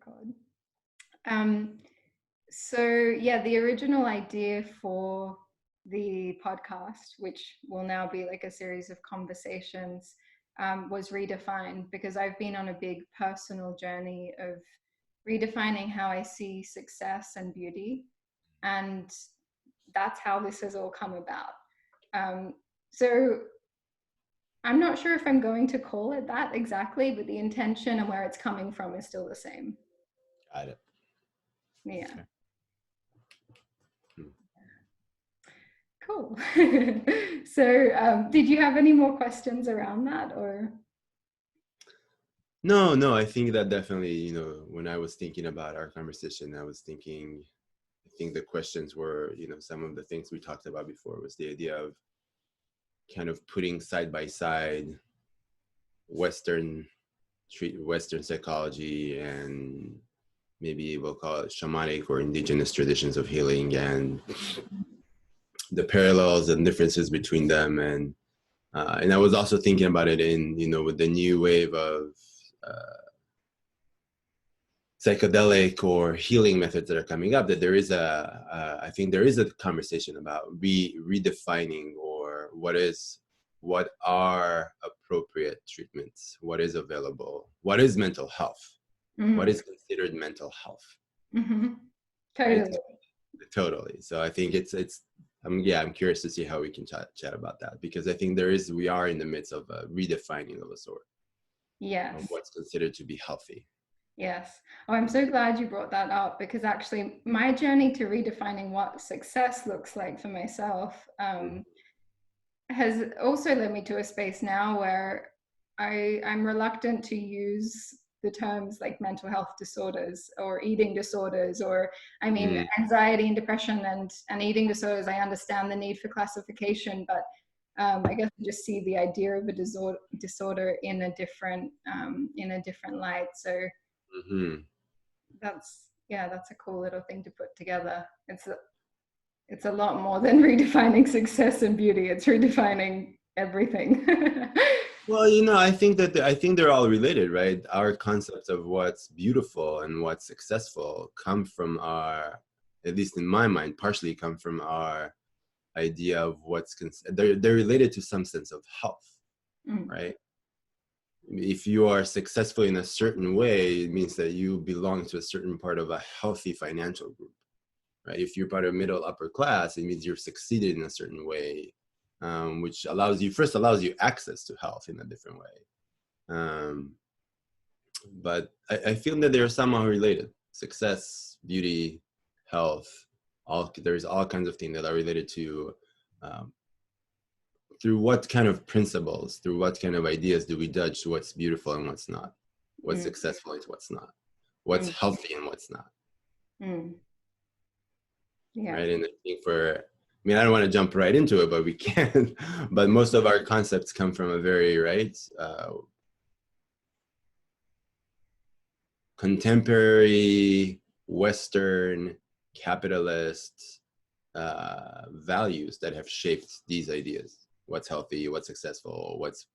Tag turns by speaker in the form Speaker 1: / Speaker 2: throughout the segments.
Speaker 1: record. So yeah, the original idea for the podcast, which will now be like a series of conversations, was redefined, because I've been on a big personal journey of redefining how I see success and beauty. And that's how this has all come about. So I'm not sure if I'm going to call it that exactly, but the intention and where it's coming from is still the same.
Speaker 2: Got it.
Speaker 1: Yeah.
Speaker 2: Okay.
Speaker 1: Cool. So did you have any more questions around that, or?
Speaker 2: No, I think that definitely, when I was thinking about our conversation, I think the questions were, some of the things we talked about before was the idea of kind of putting side by side Western psychology and maybe we'll call it shamanic or indigenous traditions of healing, and the parallels and differences between them. And I was also thinking about it in, with the new wave of psychedelic or healing methods that are coming up, that there is I think there is a conversation about redefining or what are appropriate treatments, what is available, what is mental health, what is considered mental health.
Speaker 1: Totally.
Speaker 2: Right? Totally. So I think I'm curious to see how we can chat about that, because I think we are in the midst of a redefining of a sort.
Speaker 1: Yes.
Speaker 2: Of what's considered to be healthy.
Speaker 1: Yes. Oh, I'm so glad you brought that up, because actually my journey to redefining what success looks like for myself has also led me to a space now where I'm reluctant to use the terms like mental health disorders or eating disorders, or anxiety and depression and eating disorders. I understand the need for classification, but I guess I just see the idea of a disorder in a different light. So that's a cool little thing to put together. It's a lot more than redefining success and beauty. It's redefining everything.
Speaker 2: Well, I think they're all related, right? Our concepts of what's beautiful and what's successful come from at least in my mind, partially come from our idea of they're related to some sense of health, right? If you are successful in a certain way, it means that you belong to a certain part of a healthy financial group, right? If you're part of middle upper class, it means you've succeeded in a certain way, which allows you access to health in a different way. But I feel that they're somehow related. Success, beauty, health, there's all kinds of things that are related to through what kind of principles, through what kind of ideas do we judge what's beautiful and what's not, what's successful and what's not, what's healthy and what's not.
Speaker 1: Yeah.
Speaker 2: Right. And I think I don't want to jump right into it, but we can. But most of our concepts come from a very contemporary Western capitalist values that have shaped these ideas. What's healthy, what's successful, what's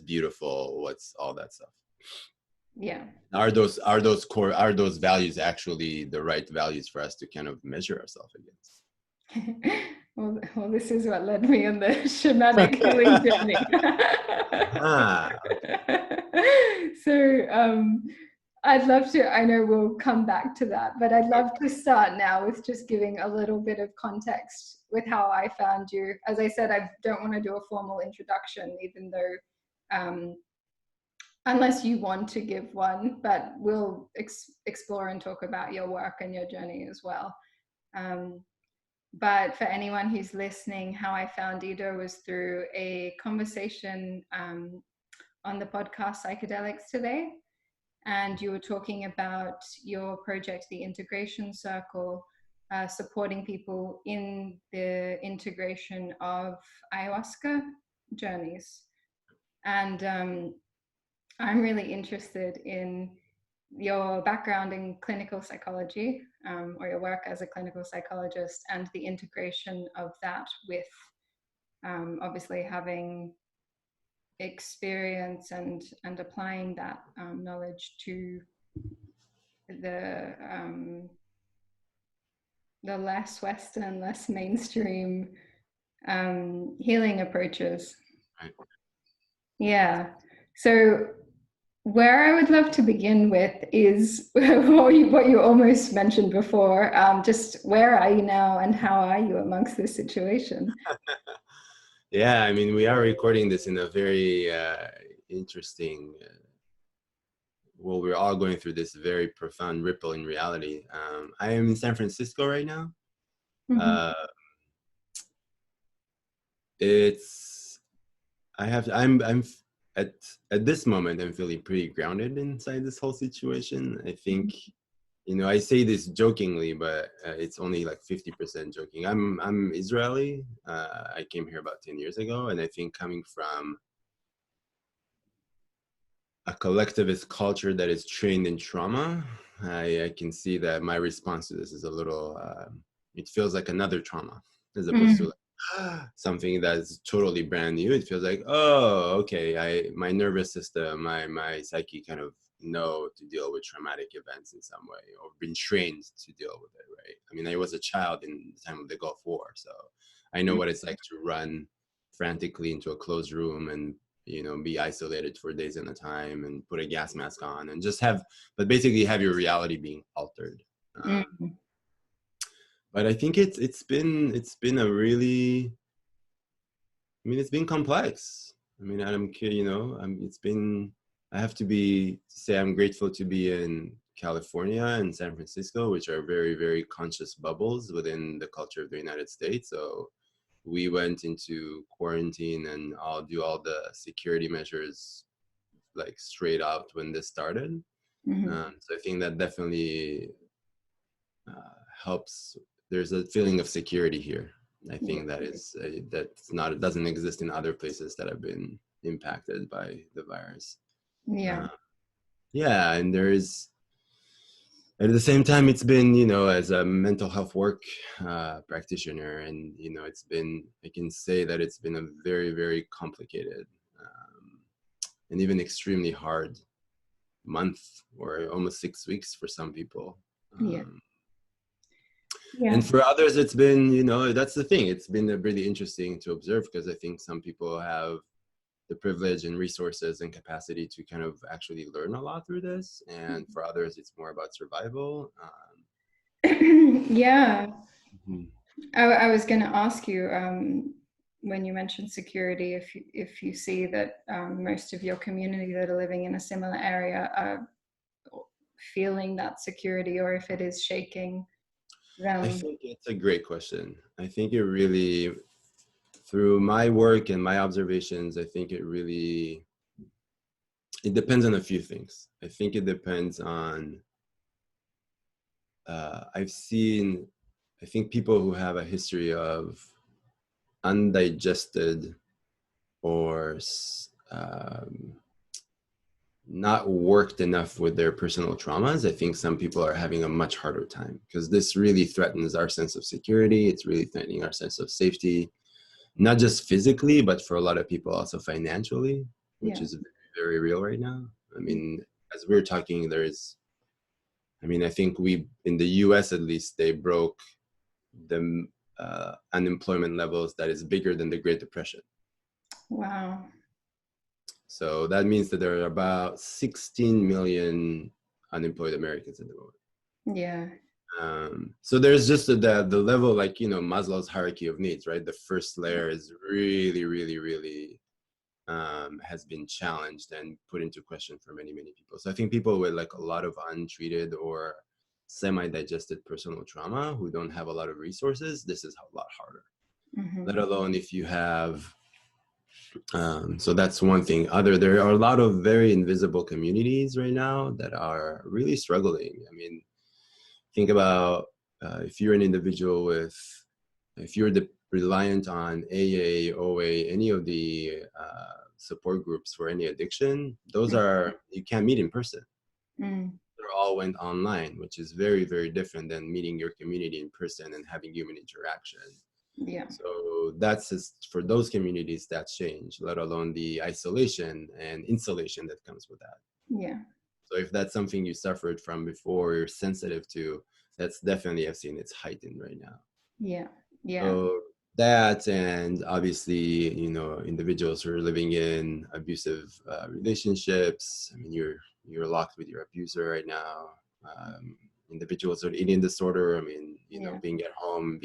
Speaker 2: beautiful, what's all that stuff.
Speaker 1: Yeah.
Speaker 2: Are those values actually the right values for us to kind of measure ourselves against?
Speaker 1: Well, this is what led me on the shamanic healing journey. So I'd love to, I know we'll come back to that, but I'd love to start now with just giving a little bit of context with how I found you. As I said, I don't want to do a formal introduction, even though unless you want to give one, but we'll explore and talk about your work and your journey as well. But for anyone who's listening, how I found Ido was through a conversation on the podcast Psychedelics today. And you were talking about your project, the Integration Circle, supporting people in the integration of ayahuasca journeys. And I'm really interested in your background in clinical psychology, or your work as a clinical psychologist, and the integration of that with obviously having experience and applying that knowledge to the less Western, less mainstream healing approaches.
Speaker 2: Right.
Speaker 1: Yeah. So where I would love to begin with is what you almost mentioned before. Just where are you now and how are you amongst this situation?
Speaker 2: Yeah, I mean, we are recording this in a very interesting, well, we're all going through this very profound ripple in reality. I am in San Francisco right now.
Speaker 1: Mm-hmm.
Speaker 2: It's, I'm at this moment, I'm feeling pretty grounded inside this whole situation. I think, you know, I say this jokingly, but it's only like 50% joking. I'm Israeli. I came here about 10 years ago, and I think coming from a collectivist culture that is trained in trauma, I can see that my response to this is a little, it feels like another trauma as opposed to like, something that's totally brand new. It feels like, oh, okay, my nervous system, my psyche kind of know to deal with traumatic events in some way, or been trained to deal with it, right? I mean, I was a child in the time of the Gulf War, so I know what it's like to run frantically into a closed room and, you know, be isolated for days at a time and put a gas mask on and just have, but basically have your reality being altered.
Speaker 1: Mm-hmm.
Speaker 2: But I think it's been a really, I mean, it's been complex. I mean, you know, it's been, I have to say I'm grateful to be in California and San Francisco, which are very, very conscious bubbles within the culture of the United States. So we went into quarantine and I'll do all the security measures like straight out when this started.
Speaker 1: Mm-hmm.
Speaker 2: So I think that definitely helps. There's a feeling of security here. I think that is that's not, it doesn't exist in other places that have been impacted by the virus.
Speaker 1: Yeah.
Speaker 2: Yeah, and there's, at the same time, it's been, you know, as a mental health work practitioner, and you know, it's been, I can say that it's been a very, very complicated and even extremely hard month, or almost 6 weeks for some people.
Speaker 1: Yeah.
Speaker 2: And
Speaker 1: Yeah.
Speaker 2: for others, it's been, you know, that's the thing. It's been really interesting to observe, because I think some people have the privilege and resources and capacity to kind of actually learn a lot through this. And for others, it's more about survival.
Speaker 1: Yeah.
Speaker 2: Mhm.
Speaker 1: I was going to ask you, when you mentioned security, if you see that most of your community that are living in a similar area are feeling that security, or if it is shaking
Speaker 2: I
Speaker 1: them.
Speaker 2: think it's a great question. I think it really, through my work and my observations, I think it really, it depends on a few things. I think it depends on, I've seen, I think people who have a history of undigested or not worked enough with their personal traumas, I think some people are having a much harder time, because this really threatens our sense of security. It's really threatening our sense of safety, not just physically, but for a lot of people also financially, which
Speaker 1: Yeah.
Speaker 2: is very, very real right now. I mean, as we're talking, I mean, I think in the US at least, they broke the unemployment levels that is bigger than the Great Depression.
Speaker 1: Wow.
Speaker 2: So that means that there are about 16 million unemployed Americans at the moment.
Speaker 1: Yeah.
Speaker 2: So there's just the level, like, you know, Maslow's hierarchy of needs, right? The first layer is really, really, really has been challenged and put into question for many, many people. So I think people with like a lot of untreated or semi-digested personal trauma who don't have a lot of resources, this is a lot harder.
Speaker 1: Mm-hmm.
Speaker 2: Let alone if you have, so that's one thing. There are a lot of very invisible communities right now that are really struggling. I mean, think about if you're an individual if you're reliant on AA, OA, any of the support groups for any addiction, those are, you can't meet in person.
Speaker 1: Mm.
Speaker 2: They all went online, which is very, very different than meeting your community in person and having human interaction.
Speaker 1: Yeah.
Speaker 2: So that's just, for those communities, that's change, let alone the isolation and insulation that comes with that.
Speaker 1: Yeah.
Speaker 2: So if that's something you suffered from before, you're sensitive to, that's definitely, I've seen it's heightened right now.
Speaker 1: Yeah. Yeah.
Speaker 2: So that, and obviously, individuals who are living in abusive relationships. I mean, you're locked with your abuser right now. Individuals with eating disorder. I mean,
Speaker 1: Yeah.
Speaker 2: being at home,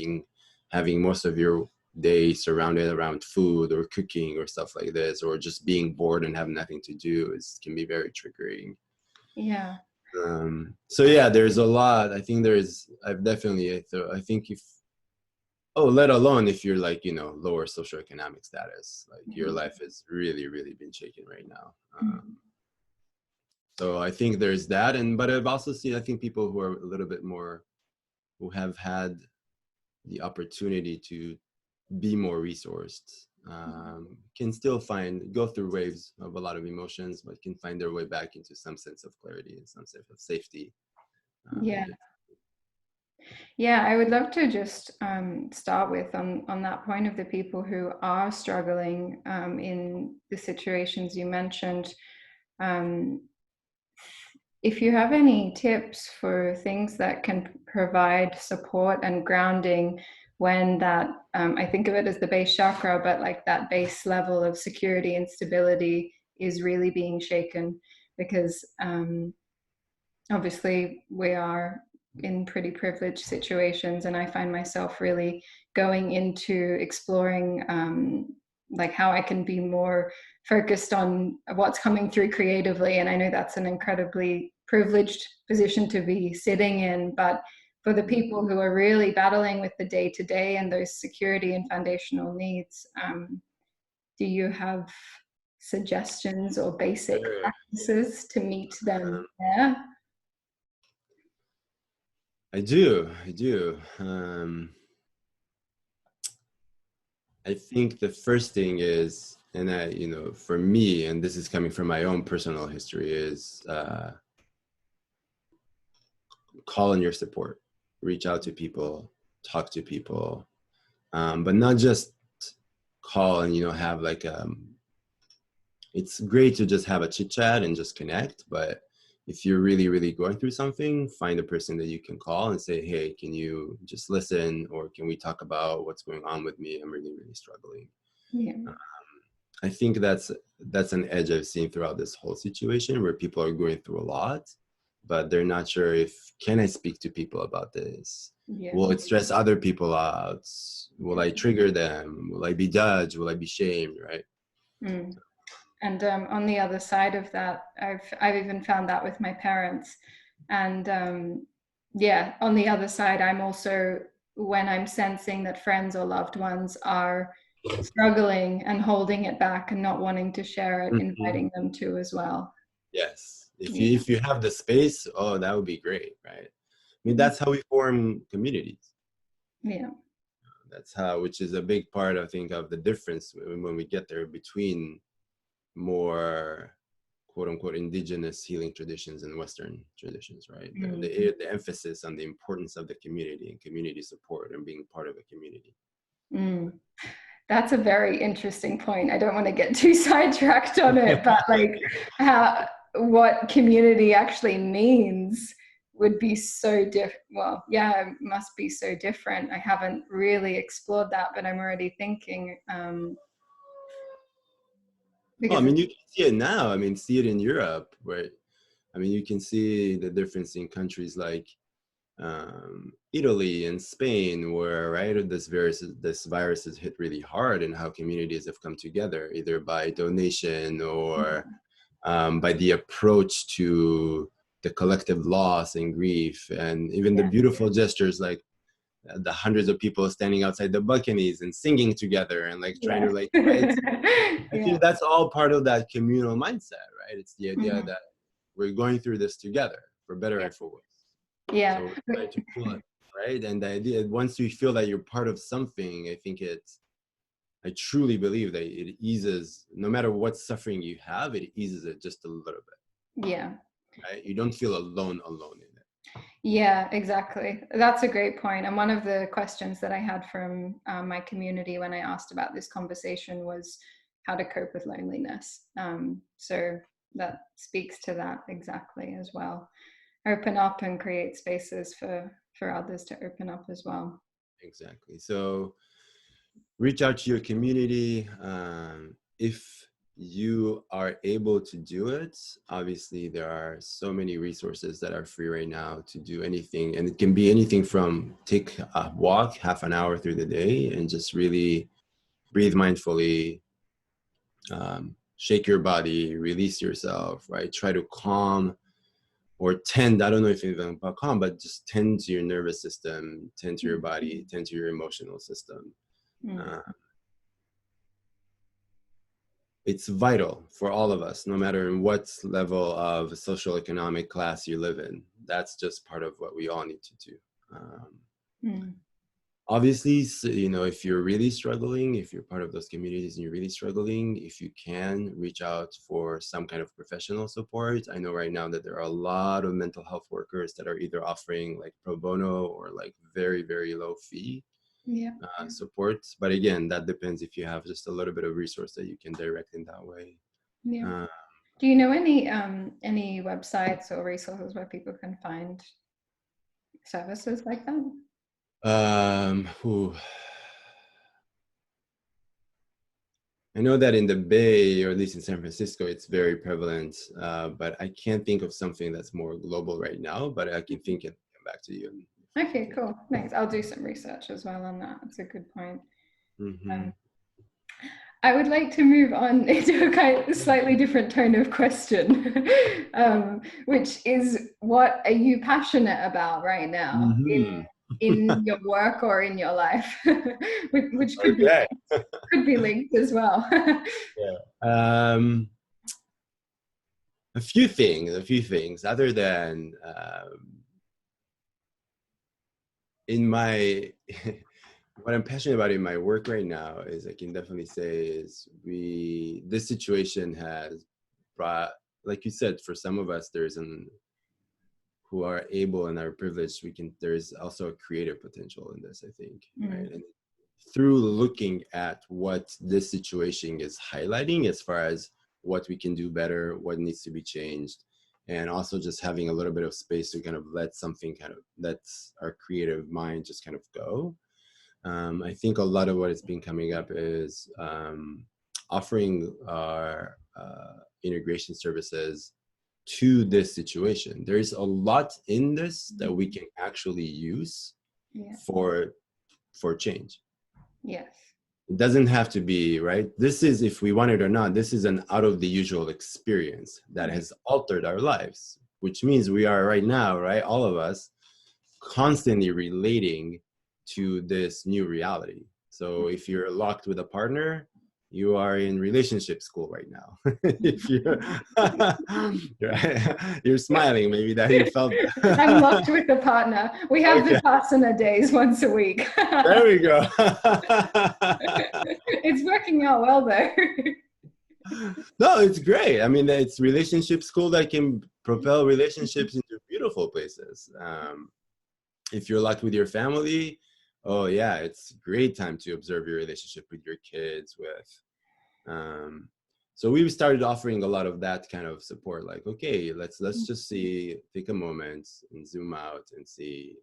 Speaker 2: having most of your day surrounded around food or cooking or stuff like this, or just being bored and have nothing to do can be very triggering.
Speaker 1: Yeah.
Speaker 2: So yeah, there's a lot. I think I think let alone if you're like, lower socioeconomic status, like your life has really, really been shaken right now. So I think there's that. But I've also seen, I think people who are a little bit more, who have had the opportunity to be more resourced, can still go through waves of a lot of emotions, but can find their way back into some sense of clarity and some sense of safety.
Speaker 1: Yeah. Yeah, I would love to just start with on that point of the people who are struggling in the situations you mentioned. Um, if you have any tips for things that can provide support and grounding when that, I think of it as the base chakra, but like that base level of security and stability is really being shaken, because obviously we are in pretty privileged situations, and I find myself really going into exploring like how I can be more focused on what's coming through creatively. And I know that's an incredibly privileged position to be sitting in, but for the people who are really battling with the day-to-day and those security and foundational needs, do you have suggestions or basic
Speaker 2: Sure.
Speaker 1: practices to meet them there?
Speaker 2: I do. I think the first thing is, and for me, and this is coming from my own personal history, is call on your support, reach out to people, talk to people, but not just call and have like it's great to just have a chit chat and just connect, but if you're really, really going through something, find a person that you can call and say, hey, can you just listen, or can we talk about what's going on with me? I'm really, really struggling.
Speaker 1: Yeah.
Speaker 2: I think that's an edge I've seen throughout this whole situation, where people are going through a lot, but they're not sure if, can I speak to people about this?
Speaker 1: Yeah.
Speaker 2: Will it stress other people out? Will I trigger them? Will I be judged? Will I be shamed? Right?
Speaker 1: Mm. And on the other side of that, I've even found that with my parents. And yeah, on the other side, I'm also, when I'm sensing that friends or loved ones are struggling and holding it back and not wanting to share it,
Speaker 2: Mhm.
Speaker 1: inviting them to as well.
Speaker 2: Yes.
Speaker 1: Yeah.
Speaker 2: If you have the space, oh, that would be great, right? I mean, that's how we form communities.
Speaker 1: Yeah.
Speaker 2: That's how, which is a big part, I think, of the difference when we get there between more quote unquote indigenous healing traditions and Western traditions, right? The emphasis on the importance of the community and community support and being part of a community.
Speaker 1: Mm. That's a very interesting point. I don't want to get too sidetracked on it, but like what community actually means would be so different. Well, yeah, it must be so different. I haven't really explored that, but I'm already thinking
Speaker 2: Well, I
Speaker 1: because
Speaker 2: mean, you can see it now. I mean, see it in Europe, where, I mean, you can see the difference in countries like Italy and Spain, where this virus has hit really hard, and how communities have come together, either by donation or by the approach to the collective loss and grief, and even the
Speaker 1: yeah.
Speaker 2: beautiful gestures like the hundreds of people standing outside the balconies and singing together and like trying
Speaker 1: Yeah.
Speaker 2: to like, right? I
Speaker 1: Yeah.
Speaker 2: think that's all part of that communal mindset, right? It's the idea
Speaker 1: Mhm.
Speaker 2: that we're going through this together, for better
Speaker 1: Yeah.
Speaker 2: and for worse.
Speaker 1: Yeah.
Speaker 2: So we're trying to pull it, right? And the idea, once you feel that you're part of something, I truly believe that it eases, no matter what suffering you have, it eases it just a little bit,
Speaker 1: Yeah.
Speaker 2: right? You don't feel alone in it.
Speaker 1: Yeah, exactly. That's a great point. And one of the questions that I had from my community when I asked about this conversation was how to cope with loneliness. So that speaks to that exactly as well. Open up and create spaces for others to open up as well.
Speaker 2: Exactly. So reach out to your community. If you are able to do it, obviously there are so many resources that are free right now to do anything. And it can be anything from take a walk half an hour through the day and just really breathe mindfully, shake your body, release yourself, right? Try to calm or tend, I don't know if it's even about calm, but just tend to your nervous system, tend to your body, tend to your emotional system. It's vital for all of us, no matter in what level of social economic class you live in. That's just part of what we all need to do. Obviously, you know, if you're really struggling, if you're part of those communities and you're really struggling, if you can reach out for some kind of professional support. I know right now that there are a lot of mental health workers that are either offering like pro bono or like very, very low fee support. But again, that depends if you have just a little bit of resource that you can direct in that way.
Speaker 1: Do you know any websites or resources where people can find services like that?
Speaker 2: I know that in the Bay, or at least in San Francisco, it's very prevalent, but I can't think of something that's more global right now, but I can think and come back to you.
Speaker 1: Okay, cool. Thanks. I'll do some research as well on that. That's a good point. I would like to move on into a kind of slightly different tone of question, which is, what are you passionate about right now in your work or in your life? which could be linked as well.
Speaker 2: A few things other than in my what I'm passionate about in my work right now is, I can definitely say, is this situation has brought, like you said, for some of us, who are able and are privileged, there's also a creative potential in this, I think, right? And through looking at what this situation is highlighting as far as what we can do better, what needs to be changed, and also just having a little bit of space to kind of let our creative mind just kind of go. I think a lot of what has been coming up is offering our integration services to this situation. There's a lot in this that we can actually use for change.
Speaker 1: Yes.
Speaker 2: It doesn't have to be, right? This is, if we want it or not, this is an out of the usual experience that has altered our lives, which means we are right now, right, all of us, constantly relating to this new reality. So if you're locked with a partner, you are in relationship school right now. If you're smiling, maybe that you felt.
Speaker 1: I'm locked with a partner. We have the Vipassana days once a week.
Speaker 2: There we go.
Speaker 1: It's working out well there.
Speaker 2: No, it's great. I mean, it's relationship school that can propel relationships into beautiful places. If you're locked with your family, oh yeah, it's a great time to observe your relationship with your kids. So we've started offering a lot of that kind of support. Like, okay, let's just take a moment and zoom out and see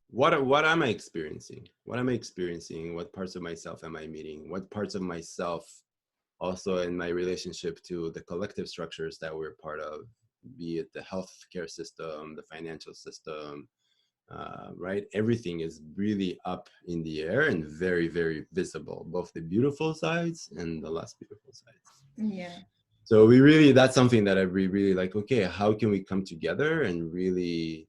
Speaker 2: what am I experiencing? What am I experiencing? What parts of myself am I meeting? What parts of myself also in my relationship to the collective structures that we're part of, be it the healthcare system, the financial system, right? Everything is really up in the air and very, very visible, both the beautiful sides and the less beautiful sides.
Speaker 1: Yeah.
Speaker 2: So that's something that I really like, okay, how can we come together and really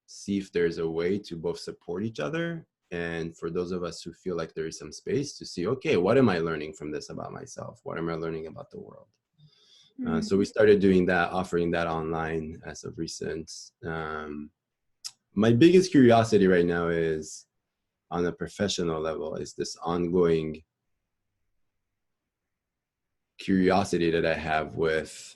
Speaker 2: see if there's a way to both support each other, and for those of us who feel like there is some space to see, okay, what am I learning from this about myself? What am I learning about the world? So we started doing that, offering that online as of recent. My biggest curiosity right now is, on a professional level, is this ongoing curiosity that I have with,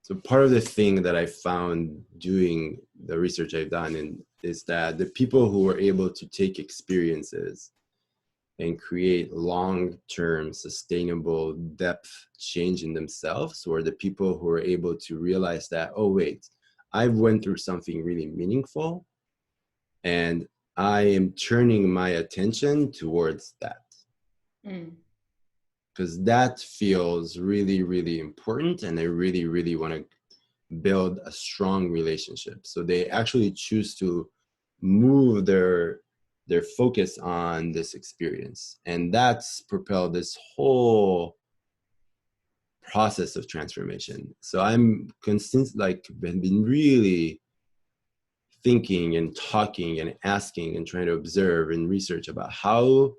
Speaker 2: so part of the thing that I found doing the research I've done is that the people who were able to take experiences and create long-term sustainable depth change in themselves, or the people who are able to realize that, oh wait, I've went through something really meaningful and I am turning my attention towards that. Because that feels really, really important, and I really, really want to build a strong relationship. So they actually choose to move their focus on this experience, and that's propelled this whole process of transformation. So I'm been really thinking and talking and asking and trying to observe and research about how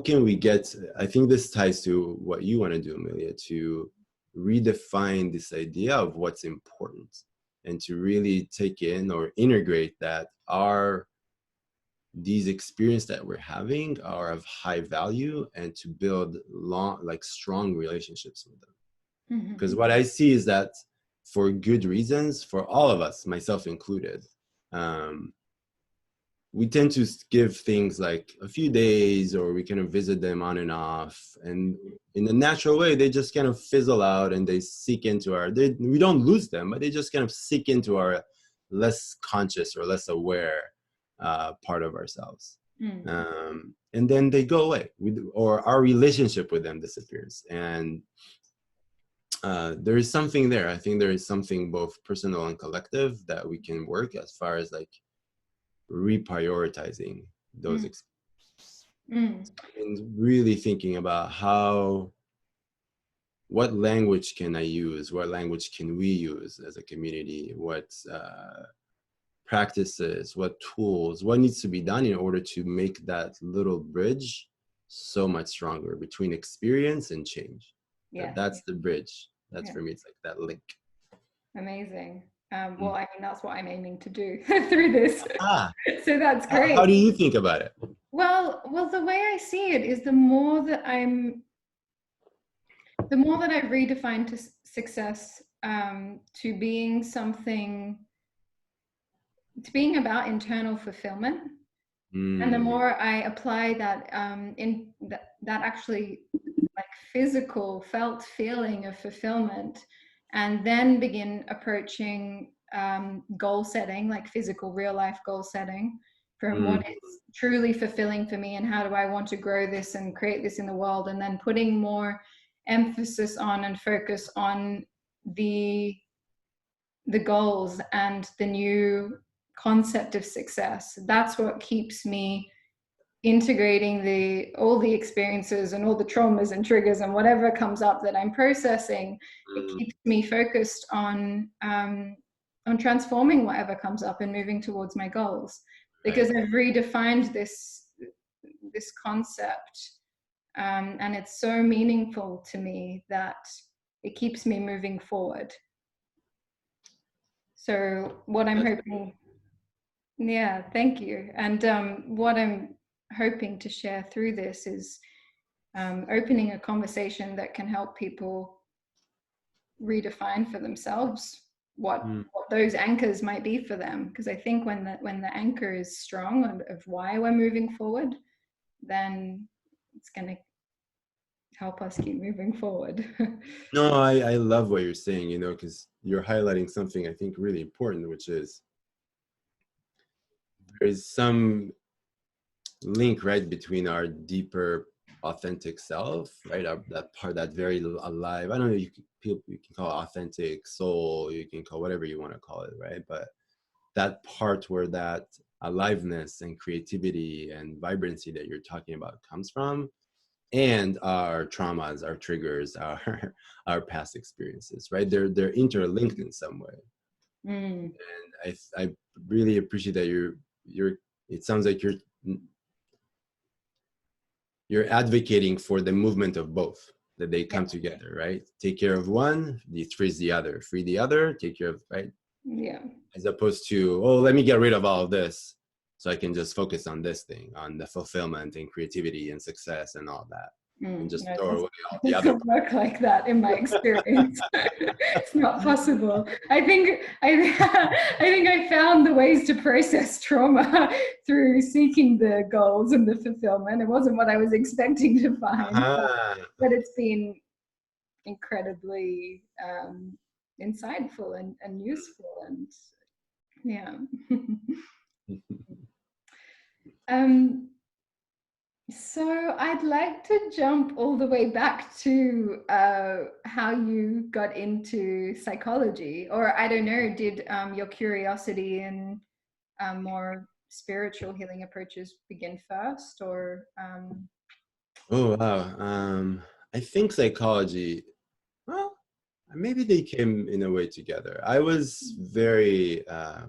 Speaker 2: can we get, I think this ties to what you want to do, Amelia, to redefine this idea of what's important, and to really take in or integrate that these experiences that we're having are of high value, and to build strong relationships with them. Because what I see is that for good reasons, for all of us, myself included, we tend to give things like a few days, or we kind of visit them on and off, and in a natural way they just kind of fizzle out, and they seek into we don't lose them, but they just kind of seek into our less conscious or less aware part of ourselves. And then they go away, or our relationship with them disappears. And there is something there. I think there is something both personal and collective that we can work as far as like reprioritizing those experiences, and really thinking about what language can I use, what language can we use as a community, what practices, what tools, what needs to be done in order to make that little bridge so much stronger between experience and change. That's the bridge. That's for me, it's like that link.
Speaker 1: Amazing. Well, I mean, that's what I'm aiming to do through this. So that's great.
Speaker 2: How do you think about it?
Speaker 1: Well, the way I see it is the more that I redefine to success, to being about internal fulfillment, and the more I apply that that actually like physical felt feeling of fulfillment, and then begin approaching goal setting, like physical real life goal setting from what is truly fulfilling for me, and how do I want to grow this and create this in the world, and then putting more emphasis on and focus on the goals and the new concept of success. That's what keeps me integrating all the experiences and all the traumas and triggers and whatever comes up that I'm processing. It keeps me focused on transforming whatever comes up and moving towards my goals, because I've redefined this concept, and it's so meaningful to me that it keeps me moving forward. So what I'm hoping, thank you. And what I'm hoping to share through this is opening a conversation that can help people redefine for themselves what those anchors might be for them. Because I think when the anchor is strong of why we're moving forward, then it's going to help us keep moving forward.
Speaker 2: No, I love what you're saying, because you're highlighting something I think really important, which is there is some link, right, between our deeper authentic self, right, that part, that very alive, I don't know, you can call it authentic soul, you can call whatever you want to call it, right, but that part where that aliveness and creativity and vibrancy that you're talking about comes from, and our traumas, our triggers, our past experiences, right, they're interlinked in some way. And I really appreciate that you're it sounds like you're advocating for the movement of both, that they come together, right? Take care of one, freeze the other, free the other, take care of, right?
Speaker 1: Yeah.
Speaker 2: As opposed to, oh, let me get rid of all of this so I can just focus on this thing, on the fulfillment and creativity and success and all that. and just
Speaker 1: No, it
Speaker 2: throw
Speaker 1: doesn't,
Speaker 2: away all
Speaker 1: it
Speaker 2: the other
Speaker 1: doesn't work like that in my experience. It's not possible. I think I found the ways to process trauma through seeking the goals and the fulfillment. It wasn't what I was expecting to find, but it's been incredibly insightful and useful, and yeah. So I'd like to jump all the way back to how you got into psychology, or I don't know, did your curiosity and more spiritual healing approaches begin first, or?
Speaker 2: Oh wow. I think psychology, well, maybe they came in a way together. I was very I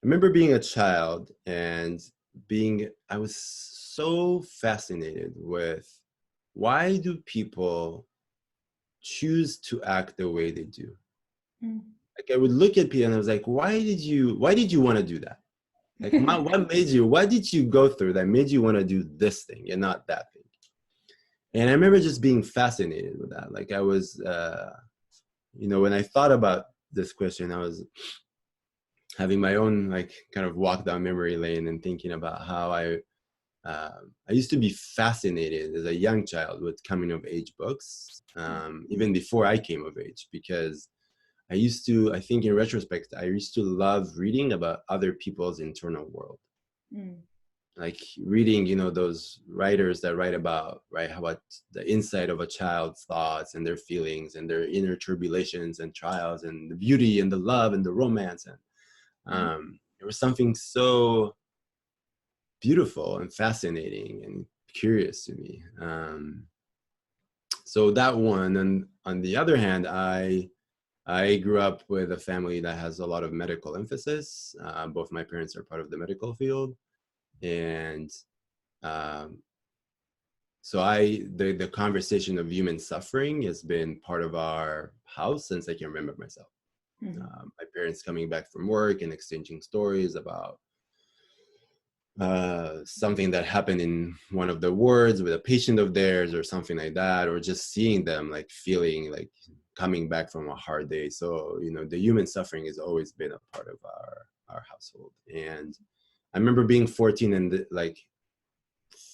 Speaker 2: remember being a child and I was so fascinated with, why do people choose to act the way they do? Like, I would look at people and I was like, why did you want to do that? Like, what did you go through that made you want to do this thing and not that thing? And I remember just being fascinated with that. Like, I was, when I thought about this question, I was having my own, like, kind of walk down memory lane and thinking about how I used to be fascinated as a young child with coming of age books, even before I came of age, because I think in retrospect, I used to love reading about other people's internal world. Like reading, those writers that write about, how about the inside of a child's thoughts and their feelings and their inner tribulations and trials and the beauty and the love and the romance. And there was something so beautiful and fascinating and curious to me. So that one, and on the other hand, I grew up with a family that has a lot of medical emphasis. Both my parents are part of the medical field, and so the conversation of human suffering has been part of our house since I can remember myself. My parents coming back from work and exchanging stories about something that happened in one of the wards with a patient of theirs or something like that, or just seeing them like feeling like coming back from a hard day. So, the human suffering has always been a part of our household. And I remember being 14 and like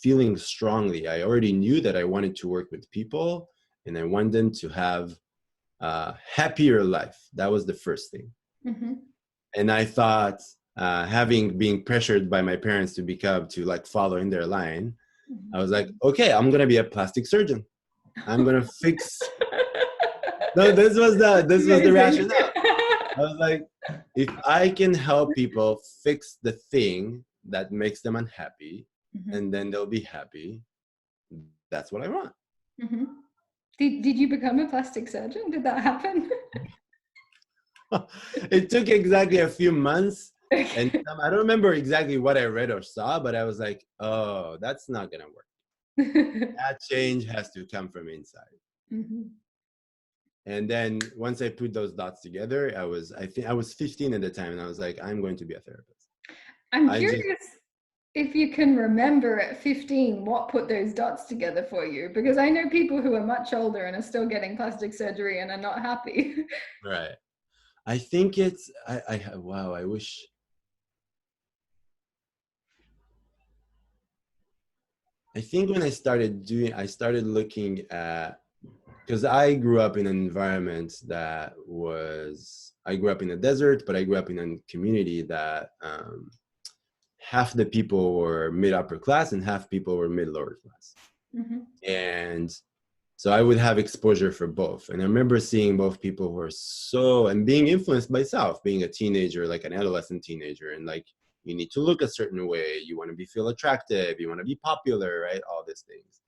Speaker 2: feeling strongly, I already knew that I wanted to work with people and I wanted them to have a happier life. That was the first thing. And I thought, being pressured by my parents to like follow in their line, I was like, okay, I'm gonna be a plastic surgeon. I'm gonna fix. No, this was the rationale. I was like, if I can help people fix the thing that makes them unhappy, and then they'll be happy, that's what I want.
Speaker 1: Did you become a plastic surgeon? Did that happen?
Speaker 2: It took exactly a few months. And I don't remember exactly what I read or saw, but I was like, oh, that's not gonna work. That change has to come from inside. And then once I put those dots together, I think I was 15 at the time, and I was like, I'm going to be a therapist.
Speaker 1: I'm curious if you can remember at 15 what put those dots together for you, because I know people who are much older and are still getting plastic surgery and are not happy.
Speaker 2: Right. I think it's, wow, I wish. I think when I started looking at, because I grew up in an environment that I grew up in a desert, but I grew up in a community that half the people were mid-upper class and half people were mid-lower class. And so I would have exposure for both. And I remember seeing both people who are and being influenced by self, being a teenager, like an adolescent teenager, and like, you need to look a certain way, you want to feel attractive, you want to be popular, right? All these things.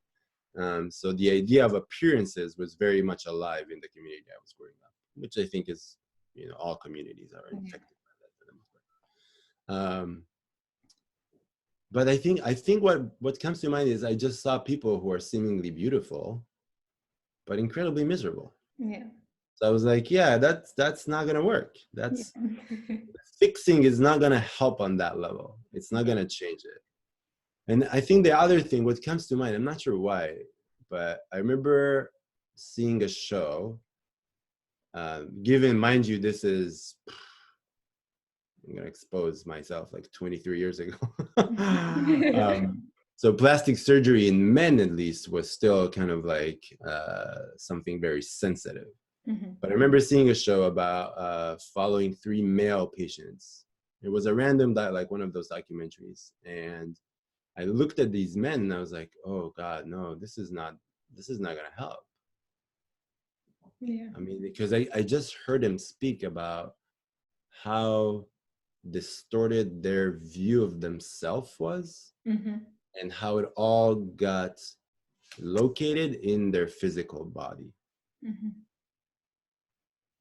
Speaker 2: So the idea of appearances was very much alive in the community I was growing up, which I think is, all communities are infected by that for the most part. But I think what comes to mind is I just saw people who are seemingly beautiful, but incredibly miserable. So I was like, yeah, that's not gonna work. Fixing is not gonna help on that level. It's not gonna change it. And I think the other thing, what comes to mind, I'm not sure why, but I remember seeing a show, given, mind you, this is, I'm going to expose myself, like 23 years ago. So plastic surgery in men, at least, was still kind of like something very sensitive. But I remember seeing a show about following 3 male patients. It was a random, like one of those documentaries. And I looked at these men and I was like, oh God, no, this is not going to help.
Speaker 1: Yeah.
Speaker 2: I mean, because I just heard him speak about how distorted their view of themselves was, and how it all got located in their physical body.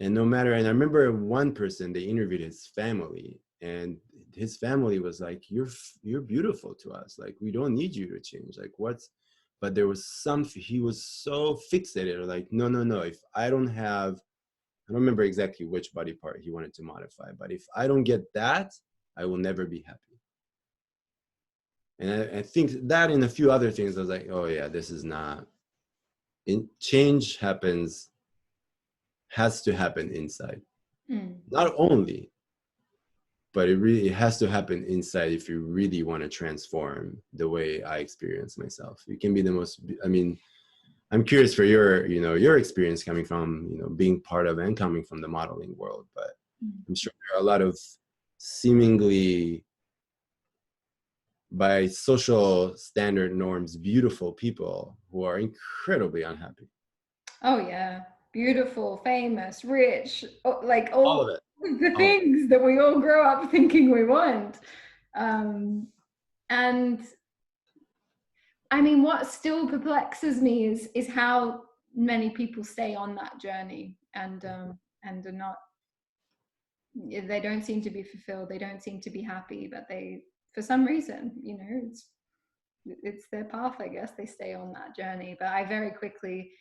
Speaker 2: And no matter, and I remember one person, they interviewed his family, and his family was like, you're beautiful to us. Like, we don't need you to change. Like, what's, but there was something, he was so fixated, like, no, if I don't have, I don't remember exactly which body part he wanted to modify, but if I don't get that, I will never be happy. And I think that and a few other things, I was like, oh yeah, this is not, change has to happen inside. Not only, but it has to happen inside if you really want to transform the way I experience myself. You can be the most, I mean, I'm curious for your experience coming from, being part of and coming from the modeling world, but I'm sure there are a lot of seemingly, by social standard norms, beautiful people who are incredibly unhappy.
Speaker 1: Oh yeah, beautiful, famous, rich, like
Speaker 2: All
Speaker 1: all
Speaker 2: of it.
Speaker 1: the things that we all grow up thinking we want. And I mean, what still perplexes me is how many people stay on that journey and are not, they don't seem to be fulfilled, they don't seem to be happy, but they, for some reason, it's their path, I guess, they stay on that journey. But I very quickly,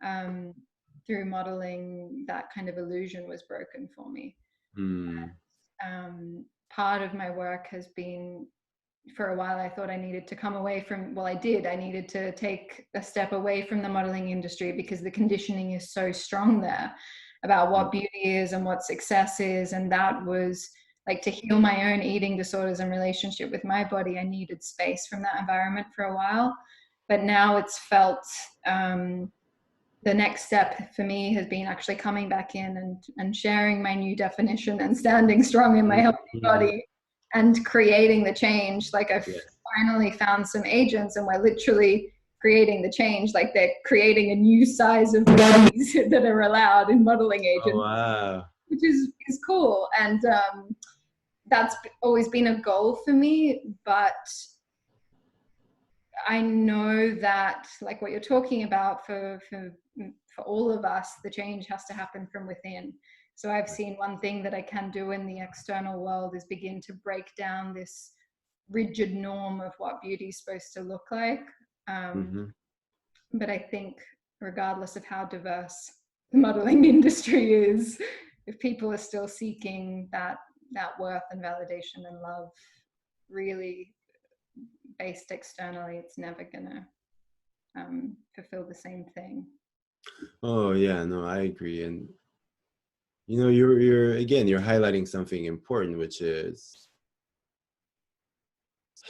Speaker 1: through modeling, that kind of illusion was broken for me. Part of my work has been, for a while I thought I needed to come away from, well, I did, I needed to take a step away from the modeling industry because the conditioning is so strong there about what beauty is and what success is. And that was like, to heal my own eating disorders and relationship with my body, I needed space from that environment for a while. But now it's felt, the next step for me has been actually coming back in and sharing my new definition and standing strong in my healthy body and creating the change. Like, I've finally found some agents and we're literally creating the change. Like, they're creating a new size of bodies that are allowed in modeling agents.
Speaker 2: Oh, wow.
Speaker 1: Which is cool. And that's always been a goal for me. But I know that, like what you're talking about, for all of us, the change has to happen from within. So I've seen one thing that I can do in the external world is begin to break down this rigid norm of what beauty is supposed to look like. But I think regardless of how diverse the modeling industry is, if people are still seeking that worth and validation and love really based externally, it's never gonna fulfill the same thing.
Speaker 2: Oh yeah, no, I agree. And you're again, you're highlighting something important, which is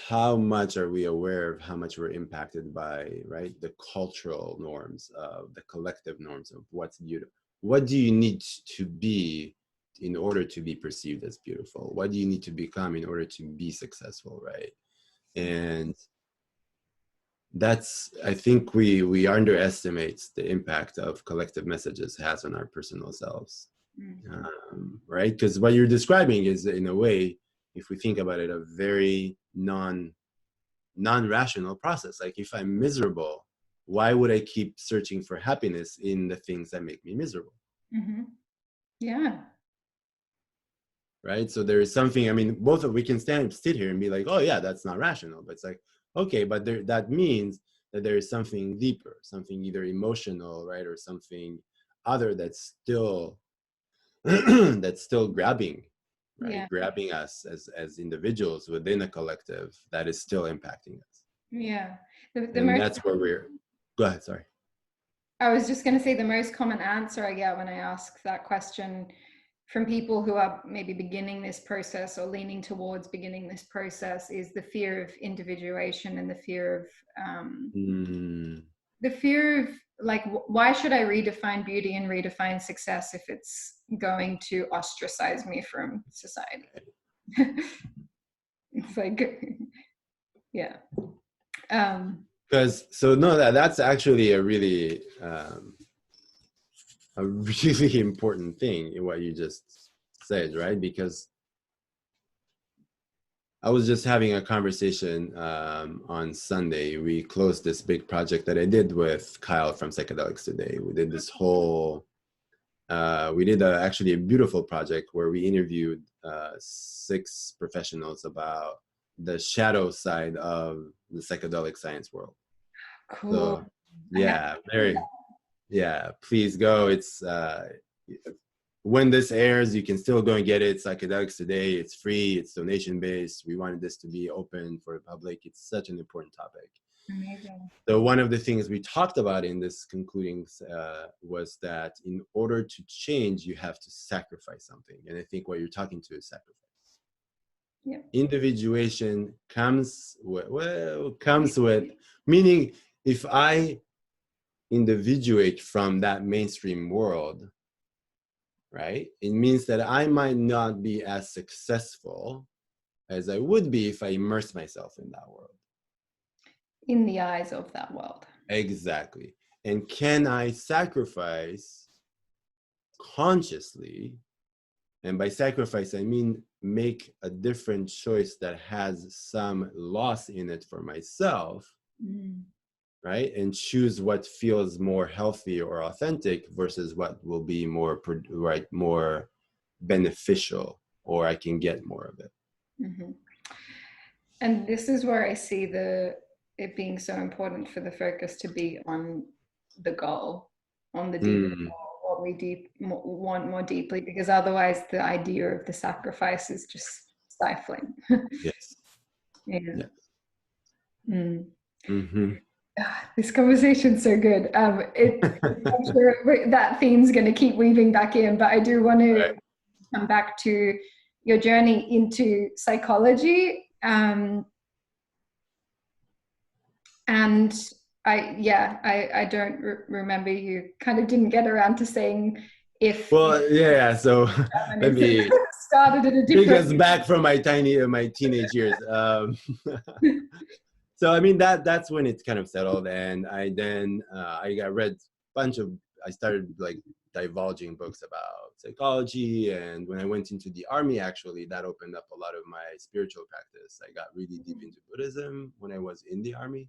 Speaker 2: how much are we aware of how much we're impacted by, right, the cultural norms, of the collective norms of what's beautiful. What do you need to be in order to be perceived as beautiful? What do you need to become in order to be successful, right? And that's, I think we underestimate the impact of collective messages has on our personal selves. Right? Because what you're describing is, in a way, if we think about it, a very non-rational process. Like, if I'm miserable, why would I keep searching for happiness in the things that make me miserable?
Speaker 1: Yeah.
Speaker 2: Right? So there is something, I mean, we can sit here and be like, oh yeah, that's not rational. But it's like, okay, but that means that there is something deeper, something either emotional, right, or something other that's still grabbing, right? Grabbing us as individuals within a collective that is still impacting us.
Speaker 1: Yeah. The
Speaker 2: And
Speaker 1: most,
Speaker 2: that's where we're, go ahead, sorry.
Speaker 1: I was just going to say the most common answer I get when I ask that question from people who are maybe beginning this process or leaning towards beginning this process is the fear of individuation and
Speaker 2: Mm,
Speaker 1: the fear of like, why should I redefine beauty and redefine success if it's going to ostracize me from society? It's like, yeah.
Speaker 2: because so no, that's actually a really important thing in what you just said, right? Because I was just having a conversation on Sunday. We closed this big project that I did with Kyle from Psychedelics today. We did this whole, we did actually a beautiful project where we interviewed 6 professionals about the shadow side of the psychedelic science world.
Speaker 1: Cool.
Speaker 2: So yeah, yeah, please go. It's when this airs, you can still go and get it. Psychedelics Today, it's free, it's donation based. We wanted this to be open for the public. It's such an important topic.
Speaker 1: Amazing.
Speaker 2: So one of the things we talked about in this concluding was that in order to change, you have to sacrifice something. And I think what you're talking to is sacrifice.
Speaker 1: Yeah.
Speaker 2: Individuation comes with meaning if I individuate from that mainstream world, right? It means that I might not be as successful as I would be if I immerse myself in that world.
Speaker 1: In the eyes of that world.
Speaker 2: Exactly. And can I sacrifice consciously? And by sacrifice, I mean make a different choice that has some loss in it for myself, right? And choose what feels more healthy or authentic versus what will be more beneficial, or I can get more of it.
Speaker 1: Mm-hmm. And this is where I see it being so important for the focus to be on the goal, on the deeper goal, what we want more deeply, because otherwise the idea of the sacrifice is just stifling.
Speaker 2: Yes.
Speaker 1: Yeah.
Speaker 2: Yes.
Speaker 1: Mm.
Speaker 2: Mm-hmm.
Speaker 1: This conversation's so good. I'm sure that theme's going to keep weaving back in, but I do want to come back to your journey into psychology. And I don't remember, you kind of didn't get around to saying if
Speaker 2: Well, yeah. So let me
Speaker 1: started at a
Speaker 2: take us
Speaker 1: different
Speaker 2: back from my teenage years. So I mean that's when it kind of settled, and I got read a bunch of. I started like divulging books about psychology, and when I went into the army, actually, that opened up a lot of my spiritual practice. I got really deep into Buddhism when I was in the army,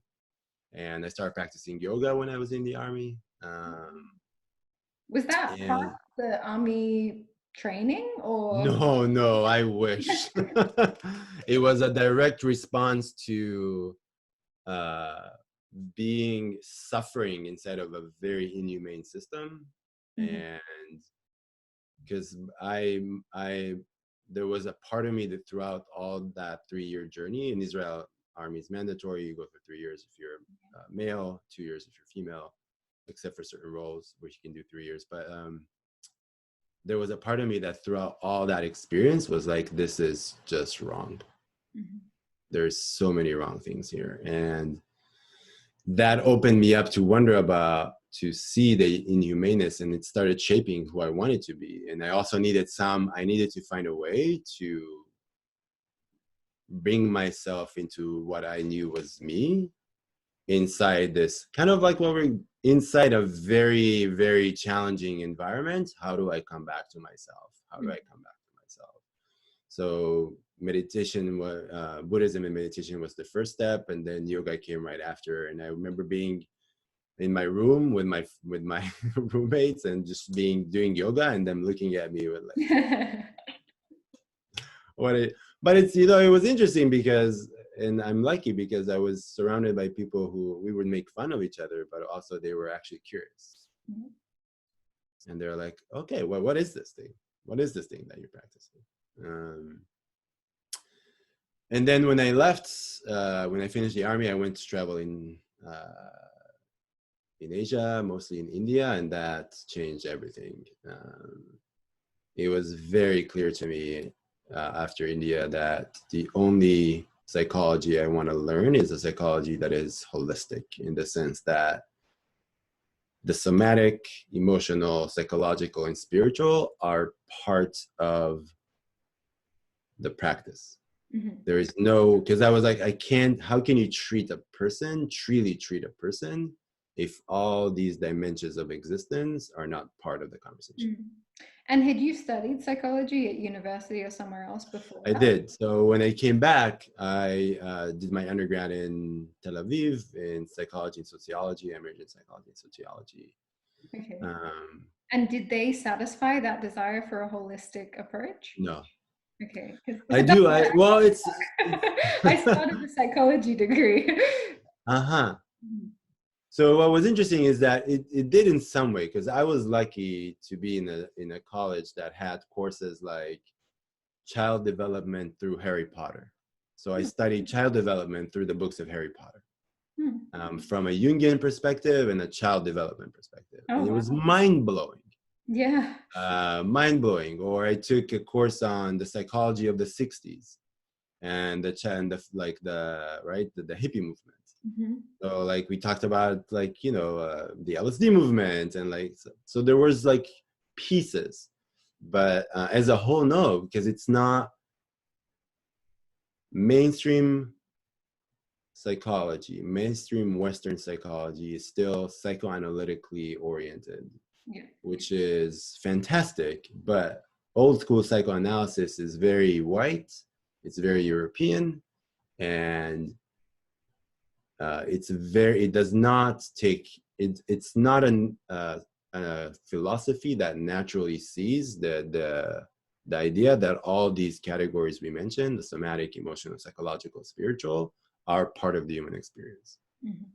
Speaker 2: and I started practicing yoga when I was in the army.
Speaker 1: Was that part of the army training or?
Speaker 2: No, I wish. It was a direct response to being suffering inside of a very inhumane system. And because there was a part of me that throughout all that 3-year journey in Israel, army is mandatory. You go for 3 years if you're male, 2 years if you're female, except for certain roles which you can do 3 years. But there was a part of me that throughout all that experience was like, this is just wrong. There's so many wrong things here. And that opened me up to wonder about, to see the inhumaneness, and it started shaping who I wanted to be. And I also needed to find a way to bring myself into what I knew was me inside this kind of like, when we're inside a very, very challenging environment, how do I come back to myself? How do I come back to myself? So meditation, Buddhism and meditation was the first step, and then yoga came right after. And I remember being in my room with my roommates and just doing yoga, and them looking at me with like, but it's, it was interesting because, and I'm lucky because I was surrounded by people who we would make fun of each other, but also they were actually curious. And they're like, okay, well, what is this thing? What is this thing that you're practicing? And then when I left, when I finished the army, I went to travel in Asia, mostly in India, and that changed everything. It was very clear to me after India that the only psychology I want to learn is a psychology that is holistic, in the sense that the somatic, emotional, psychological, and spiritual are part of the practice.
Speaker 1: Mm-hmm.
Speaker 2: There is no, because I was like, how can you treat a person, truly treat a person, if all these dimensions of existence are not part of the conversation?
Speaker 1: Mm-hmm. And had you studied psychology at university or somewhere else before
Speaker 2: I
Speaker 1: that?
Speaker 2: did. So when I came back, I did my undergrad in Tel Aviv in psychology and sociology. I majored in psychology and sociology.
Speaker 1: Okay.
Speaker 2: Um,
Speaker 1: And did they satisfy that desire for a holistic approach?
Speaker 2: no,
Speaker 1: Okay, because
Speaker 2: I
Speaker 1: that's
Speaker 2: do.
Speaker 1: where
Speaker 2: Well, it's
Speaker 1: I started a psychology degree.
Speaker 2: uh-huh. So what was interesting is that it did in some way, because I was lucky to be in a college that had courses like child development through Harry Potter. So I studied child development through the books of Harry Potter, from a Jungian perspective and a child development perspective.
Speaker 1: Oh,
Speaker 2: And it
Speaker 1: wow.
Speaker 2: was mind-blowing.
Speaker 1: Yeah.
Speaker 2: Mind-blowing. Or I took a course on the psychology of the 60s and the hippie movement.
Speaker 1: Mm-hmm.
Speaker 2: So like we talked about like, the LSD movement, and like, so there was like pieces, but as a whole, no, because it's not mainstream psychology. Mainstream Western psychology is still psychoanalytically oriented,
Speaker 1: Yeah.
Speaker 2: which is fantastic, but old school psychoanalysis is very white, it's very European, and it does not take it. It's not a philosophy that naturally sees the idea that all these categories we mentioned, the somatic, emotional, psychological, spiritual, are part of the human experience.
Speaker 1: Mm-hmm.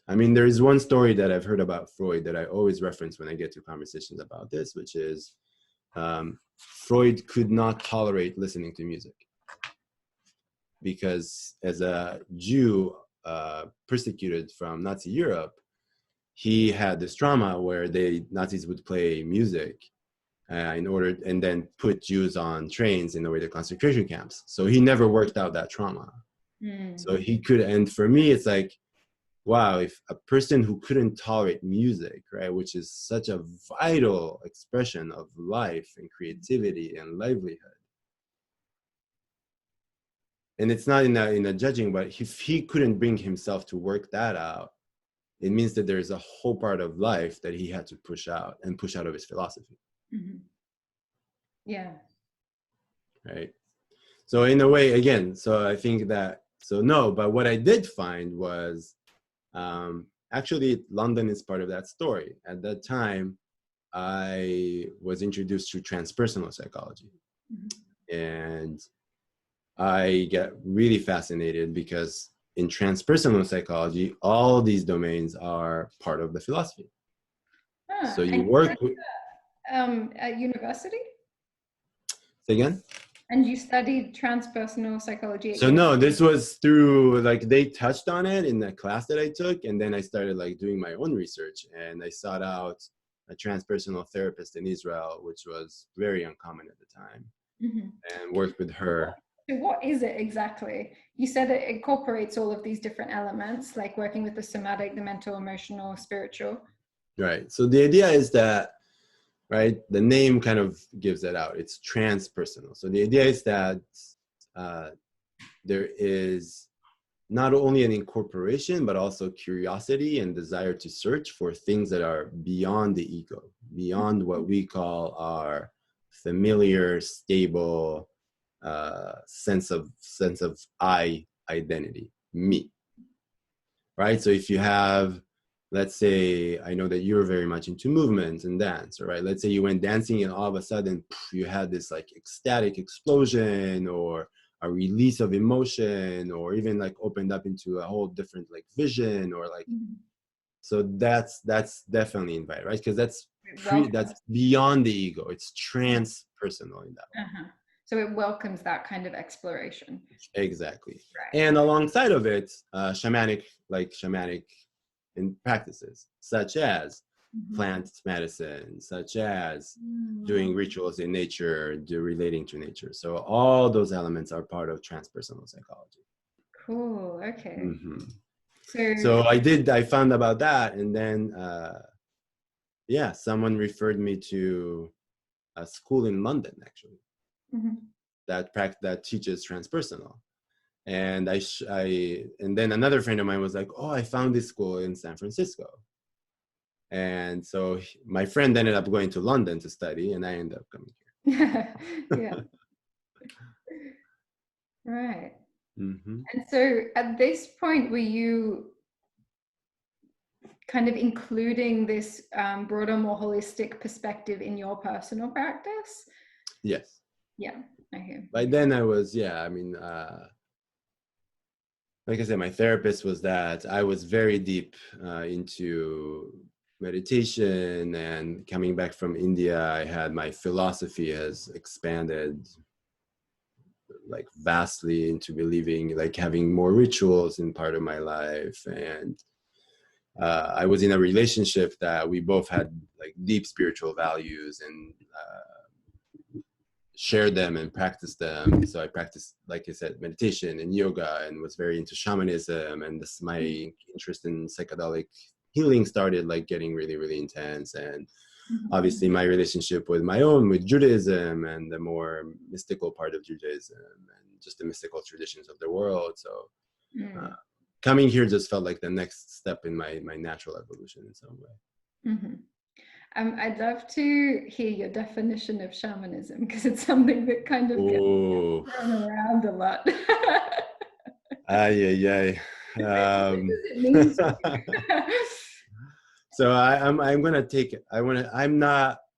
Speaker 2: I mean, there is one story that I've heard about Freud that I always reference when I get to conversations about this, which is Freud could not tolerate listening to music, because as a Jew persecuted from Nazi Europe, he had this trauma where Nazis would play music and then put Jews on trains in the way to concentration camps. So he never worked out that trauma. So he could, and for me, it's like, wow, if a person who couldn't tolerate music, right, which is such a vital expression of life and creativity and livelihood, and it's not in a judging, but if he couldn't bring himself to work that out, it means that there's a whole part of life that he had to push out of his philosophy.
Speaker 1: Mm-hmm. Yeah.
Speaker 2: Right. So in a way, again, so I think that, so no, but what I did find was actually London is part of that story. At that time, I was introduced to transpersonal psychology. Mm-hmm. And I get really fascinated because in transpersonal psychology, all these domains are part of the philosophy. So you work with,
Speaker 1: at university?
Speaker 2: say again?
Speaker 1: And you studied transpersonal psychology at
Speaker 2: So no, this was through, like, they touched on it in the class that I took, and then I started like doing my own research, and I sought out a transpersonal therapist in Israel, which was very uncommon at the time, and worked with her.
Speaker 1: So what is it exactly? You said it incorporates all of these different elements, like working with the somatic, the mental, emotional, spiritual.
Speaker 2: Right. So the idea is that, right, the name kind of gives it out. It's transpersonal. So the idea is that there is not only an incorporation, but also curiosity and desire to search for things that are beyond the ego, beyond what we call our familiar, stable sense of I identity, me. Right. So if you have, let's say, I know that you're very much into movement and dance, right? Let's say you went dancing and all of a sudden you had this like ecstatic explosion or a release of emotion, or even like opened up into a whole different like vision, or like, so that's definitely invited, right? Because that's beyond the ego. It's transpersonal in that way.
Speaker 1: So it welcomes that kind of exploration.
Speaker 2: Exactly.
Speaker 1: Right.
Speaker 2: And alongside of it, shamanic in practices, such as plant medicine, such as doing rituals in nature, relating to nature. So all those elements are part of transpersonal psychology.
Speaker 1: Cool. Okay.
Speaker 2: Mm-hmm.
Speaker 1: So
Speaker 2: So I found about that, and then yeah, someone referred me to a school in London actually that teaches transpersonal. And and then another friend of mine was like, oh, I found this school in San Francisco. And so my friend ended up going to London to study, and I ended up coming
Speaker 1: yeah. Right.
Speaker 2: Mm-hmm.
Speaker 1: And so at this point, were you kind of including this broader, more holistic perspective in your personal practice?
Speaker 2: Yes.
Speaker 1: Yeah, I hear.
Speaker 2: By then I was, like I said, my therapist was that I was very deep into meditation, and coming back from India, I had my philosophy has expanded like vastly into believing, like having more rituals in part of my life. And I was in a relationship that we both had like deep spiritual values, and shared them and practiced them. So I practiced, like I said, meditation and yoga, and was very into shamanism. And my interest in psychedelic healing started like getting really, really intense. And obviously my relationship with Judaism and the more mystical part of Judaism and just the mystical traditions of the world. So coming here just felt like the next step in my natural evolution in some way.
Speaker 1: I'd love to hear your definition of shamanism, because it's something that kind of gets thrown around a lot.
Speaker 2: Ay, ay, ay.
Speaker 1: What does it mean to you?
Speaker 2: So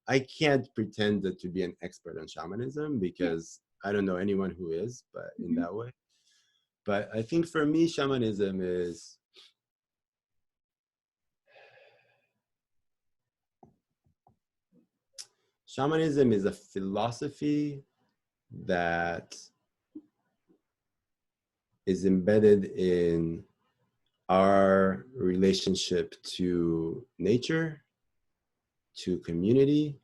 Speaker 2: I can't pretend to be an expert on shamanism, because I don't know anyone who is, but in that way. But I think for me, shamanism is a philosophy that is embedded in our relationship to nature, to community,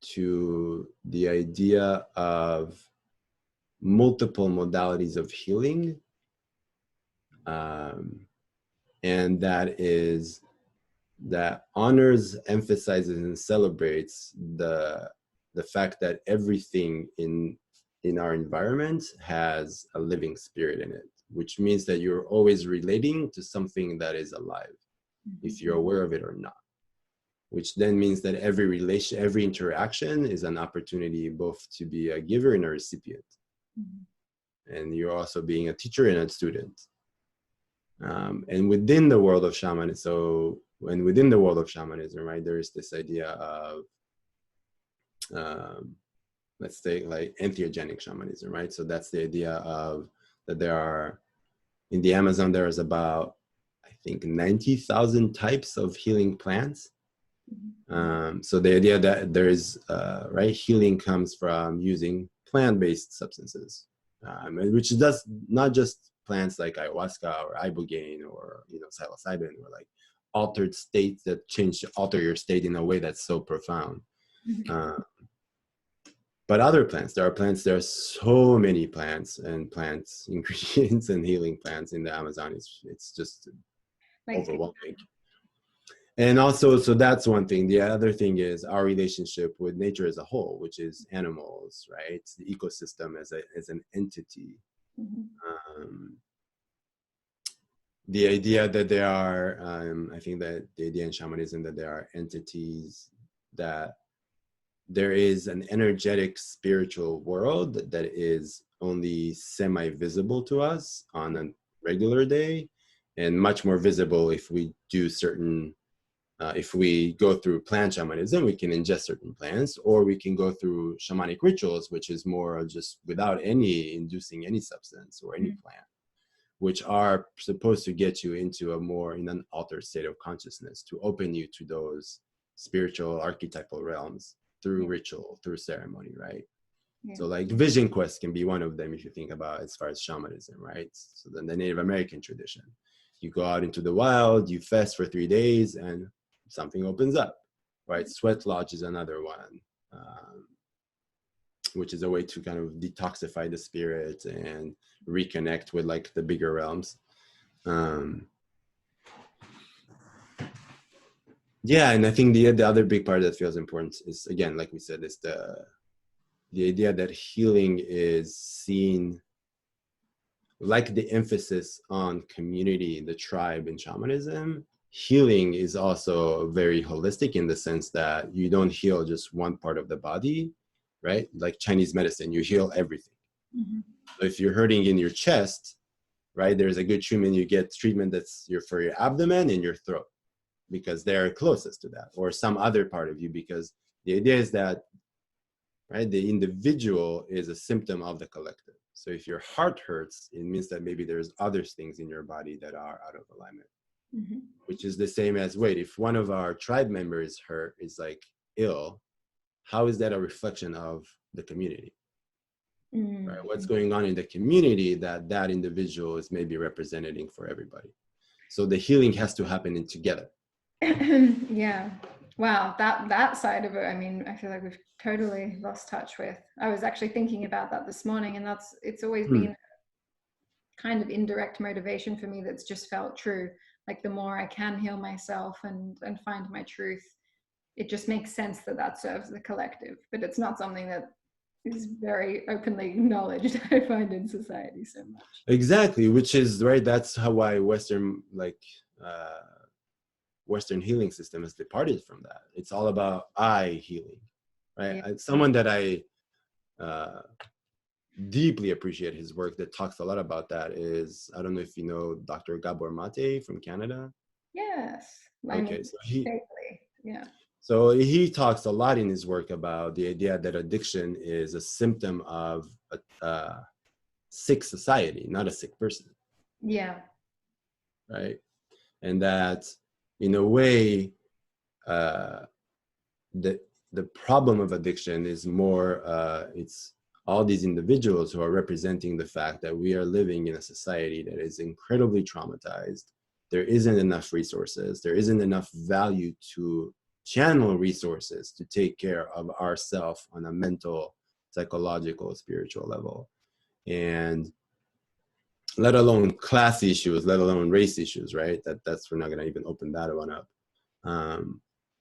Speaker 2: to the idea of multiple modalities of healing, and that honors, emphasizes, and celebrates the fact that everything in our environment has a living spirit in it, which means that you're always relating to something that is alive, if you're aware of it or not. Which then means that every interaction is an opportunity both to be a giver and a recipient. And you're also being a teacher and a student. And within the world of shamanism, right, there is this idea of, let's say, like entheogenic shamanism, right? So that's the idea of that in the Amazon, there is about, I think, 90,000 types of healing plants. So the idea that there is, right, healing comes from using plant-based substances, which does not just plants like ayahuasca or ibogaine or psilocybin, or like altered states that alter your state in a way that's so profound. But other plants, there are so many plants and plants ingredients and healing plants in the Amazon. It's just like overwhelming. And also, so that's one thing. The other thing is our relationship with nature as a whole, which is animals, right? It's the ecosystem as an entity. The idea that there are, I think that the idea in shamanism that there are entities, that there is an energetic spiritual world that is only semi-visible to us on a regular day, and much more visible if we do certain if we go through plant shamanism, we can ingest certain plants, or we can go through shamanic rituals, which is more just without inducing any substance or any plant, which are supposed to get you into in an altered state of consciousness, to open you to those spiritual archetypal realms through ritual, through ceremony, right?
Speaker 1: Yeah.
Speaker 2: So like vision quest can be one of them if you think about as far as shamanism, right? So then the Native American tradition, you go out into the wild, you fast for 3 days, and something opens up, right? Sweat lodge is another one, which is a way to kind of detoxify the spirit and reconnect with like the bigger realms. Yeah, and I think the other big part that feels important is, again, like we said, is the idea that healing is seen, like the emphasis on community, the tribe in shamanism. Healing is also very holistic in the sense that you don't heal just one part of the body, right? Like Chinese medicine, you heal everything.
Speaker 1: Mm-hmm.
Speaker 2: So if you're hurting in your chest, right, there's a good treatment. You get treatment that's for your abdomen and your throat, because they're closest to that, or some other part of you, because the idea is that, right, the individual is a symptom of the collective. So if your heart hurts, it means that maybe there's other things in your body that are out of alignment. Mm-hmm. Which is the same as, wait, if one of our tribe members is like ill, how is that a reflection of the community? Mm-hmm. Right? What's going on in the community that individual is maybe representing for everybody? So the healing has to happen together.
Speaker 1: Yeah. Wow, that side of it, I mean, I feel like we've totally lost touch with. I was actually thinking about that this morning, and it's always been kind of indirect motivation for me that's just felt true. Like the more I can heal myself and find my truth, it just makes sense that serves the collective. But it's not something that is very openly acknowledged, I find, in society so much.
Speaker 2: Exactly, which is right. That's how why Western Western healing system has departed from that. It's all about I healing, right? Yeah. Someone that I deeply appreciate his work that talks a lot about that is, I don't know if you know Dr. Gabor Mate from Canada.
Speaker 1: Yes.
Speaker 2: Okay, so
Speaker 1: yeah.
Speaker 2: So he talks a lot in his work about the idea that addiction is a symptom of a sick society, not a sick person.
Speaker 1: Yeah.
Speaker 2: Right. And that in a way, the problem of addiction is more, it's all these individuals who are representing the fact that we are living in a society that is incredibly traumatized. There isn't enough resources. There isn't enough value to channel resources to take care of ourselves on a mental, psychological, spiritual level. And let alone class issues, let alone race issues, right? That's we're not going to even open that one up.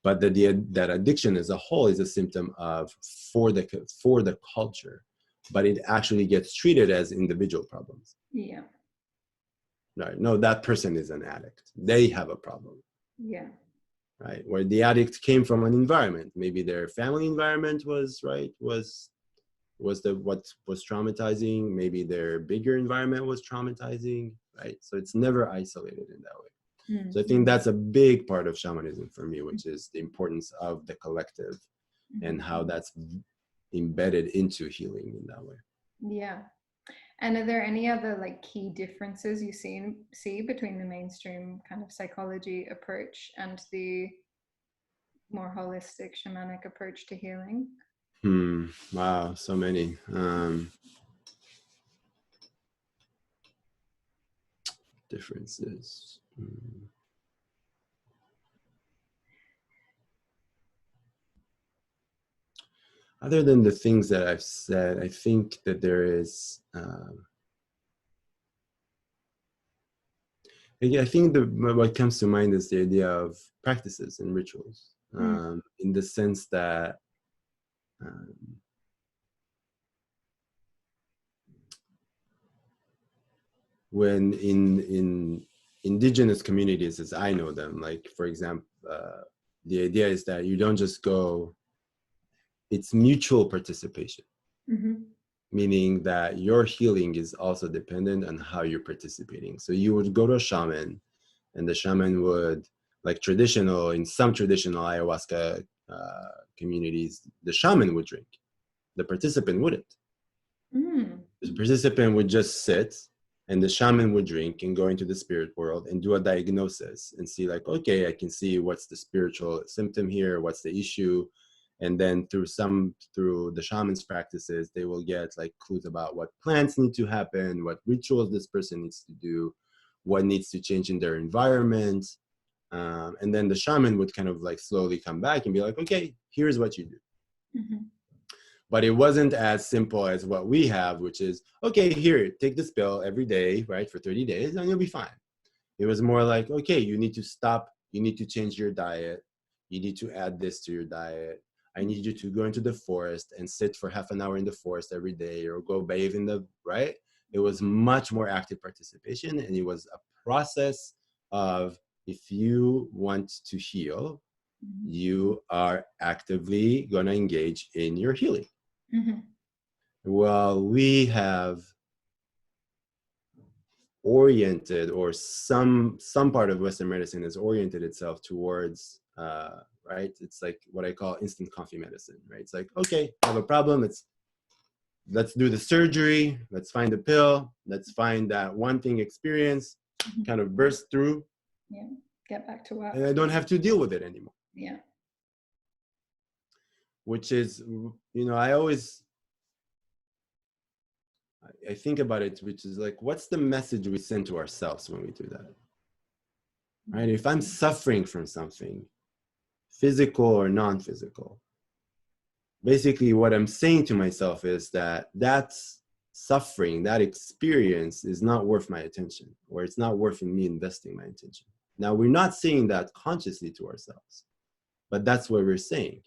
Speaker 2: But that addiction as a whole is a symptom of for the culture, but it actually gets treated as individual problems.
Speaker 1: Yeah.
Speaker 2: Right. No, that person is an addict. They have a problem.
Speaker 1: Yeah.
Speaker 2: Right. Where the addict came from an environment. Maybe their family environment was what was traumatizing. Maybe their bigger environment was traumatizing. Right. So it's never isolated in that way. Mm-hmm. So I think that's a big part of shamanism for me, which is the importance of the collective, mm-hmm. and how that's embedded into healing in that way.
Speaker 1: Yeah. And are there any other like key differences you see between the mainstream kind of psychology approach and the more holistic shamanic approach to healing?
Speaker 2: Wow, so many. Differences. Other than the things that I've said, I think that there is, I think what comes to mind is the idea of practices and rituals, in the sense that when in indigenous communities, as I know them, like for example, the idea is that you don't just go, it's mutual participation. Mm-hmm. Meaning that your healing is also dependent on how you're participating. So you would go to a shaman, and the shaman would, like in some traditional ayahuasca communities, the shaman would drink. The participant wouldn't. The participant would just sit, and the shaman would drink and go into the spirit world and do a diagnosis and see like, okay, I can see what's the spiritual symptom here, what's the issue. And then through the shaman's practices, they will get like clues about what plants need to happen, what rituals this person needs to do, what needs to change in their environment. And then the shaman would kind of like slowly come back and be like, okay, here's what you do.
Speaker 1: Mm-hmm.
Speaker 2: But it wasn't as simple as what we have, which is, okay, here, take this pill every day, right, for 30 days, and you'll be fine. It was more like, okay, you need to stop, you need to change your diet, you need to add this to your diet. I need you to go into the forest and sit for half an hour in the forest every day, or go bathe in the, right? It was much more active participation, and it was a process of, if you want to heal, you are actively going to engage in your healing.
Speaker 1: Mm-hmm.
Speaker 2: Well, we have oriented, or some part of Western medicine has oriented itself towards, right? It's like what I call instant coffee medicine, right? It's like, okay, I have a problem. Let's do the surgery. Let's find the pill. Let's find that one thing experience, kind of burst through.
Speaker 1: Yeah. Get back to work.
Speaker 2: And I don't have to deal with it anymore.
Speaker 1: Yeah.
Speaker 2: Which is, I think about it, which is like, what's the message we send to ourselves when we do that? Right? If I'm suffering from something, physical or non-physical, basically what I'm saying to myself is that that's suffering, that experience is not worth my attention, or it's not worth me investing my attention. Now, we're not saying that consciously to ourselves, but that's what we're saying,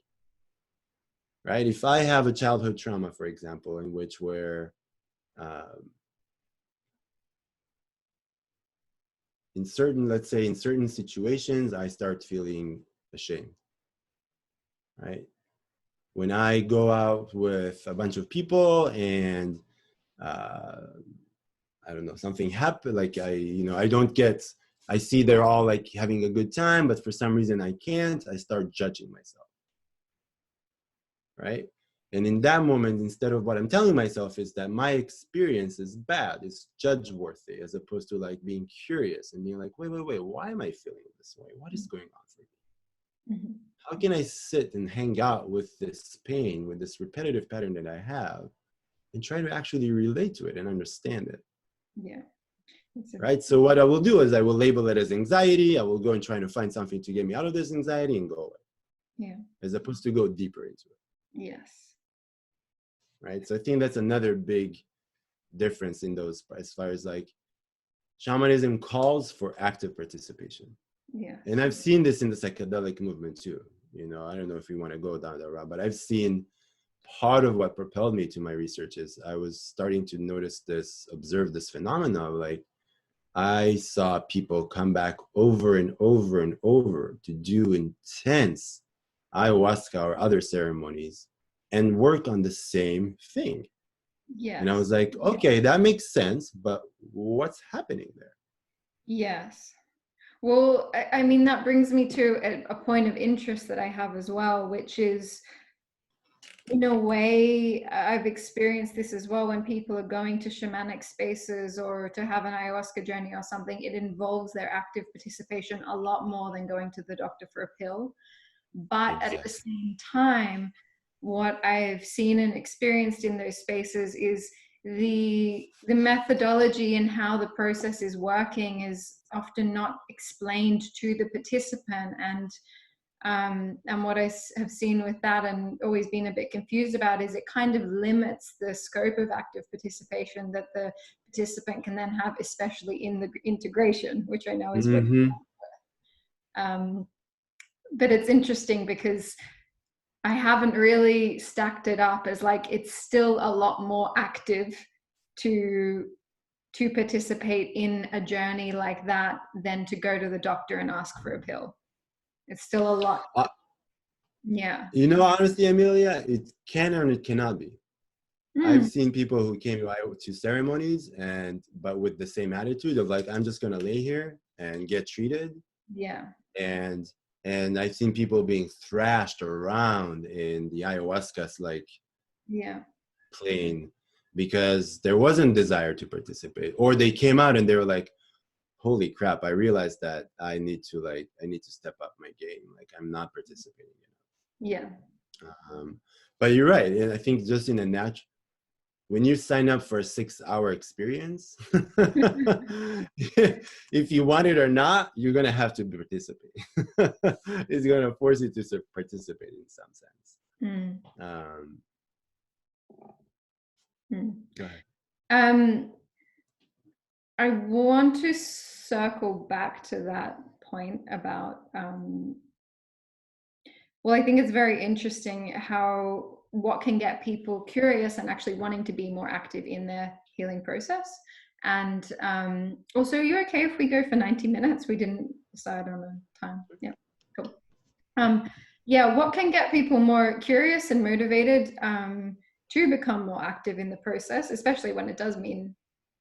Speaker 2: right? If I have a childhood trauma, for example, in which we're in certain situations, I start feeling ashamed, right? When I go out with a bunch of people and I don't know, something happened, like I see they're all like having a good time, but for some reason I can't, I start judging myself, right? And in that moment, instead of what I'm telling myself is that my experience is bad, it's judge-worthy, as opposed to like being curious and being like, wait, why am I feeling this way? What is going on for me? Mm-hmm. How can I sit and hang out with this pain, with this repetitive pattern that I have, and try to actually relate to it and understand it?
Speaker 1: Yeah.
Speaker 2: Right? So what I will do is I will label it as anxiety. I will go and try to find something to get me out of this anxiety and go away.
Speaker 1: Yeah.
Speaker 2: As opposed to go deeper into it.
Speaker 1: Yes.
Speaker 2: Right? So I think that's another big difference in those, as far as like shamanism calls for active participation.
Speaker 1: Yeah.
Speaker 2: And I've seen this in the psychedelic movement too. I don't know if we want to go down that route, but I've seen part of what propelled me to my research is I was starting to observe this phenomena of like, I saw people come back over and over and over to do intense ayahuasca or other ceremonies and work on the same thing. Yes. And I was like, okay, that makes sense, but what's happening there?
Speaker 1: Yes. Well, I mean, that brings me to a point of interest that I have as well, which is, in a way, I've experienced this as well when people are going to shamanic spaces or to have an ayahuasca journey or something. It involves their active participation a lot more than going to the doctor for a pill. But exactly. At the same time, what I've seen and experienced in those spaces is the methodology and how the process is working is often not explained to the participant. And what I have seen with that and always been a bit confused about is it kind of limits the scope of active participation that the participant can then have, especially in the integration, which I know is
Speaker 2: mm-hmm.
Speaker 1: what. But it's interesting because I haven't really stacked it up as like it's still a lot more active to participate in a journey like that than to go to the doctor and ask for a pill. It's still a lot. Yeah.
Speaker 2: Honestly, Amelia, it can or it cannot be. I've seen people who came to ceremonies but with the same attitude of like, I'm just going to lay here and get treated.
Speaker 1: Yeah.
Speaker 2: And I've seen people being thrashed around in the ayahuasca's plane because there wasn't desire to participate, or they came out and they were like, holy crap, I realized that I need to step up my game. Like, I'm not participating.
Speaker 1: Yeah.
Speaker 2: But you're right. And I think just in a natural, when you sign up for a 6-hour experience, if you want it or not, you're going to have to participate. It's going to force you to participate in some sense. Go ahead.
Speaker 1: I want to circle back to that point about, well, I think it's very interesting how what can get people curious and actually wanting to be more active in their healing process. And also, are you okay if we go for 90 minutes? We didn't decide on a time. Yeah, cool. Yeah, what can get people more curious and motivated to become more active in the process, especially when it does mean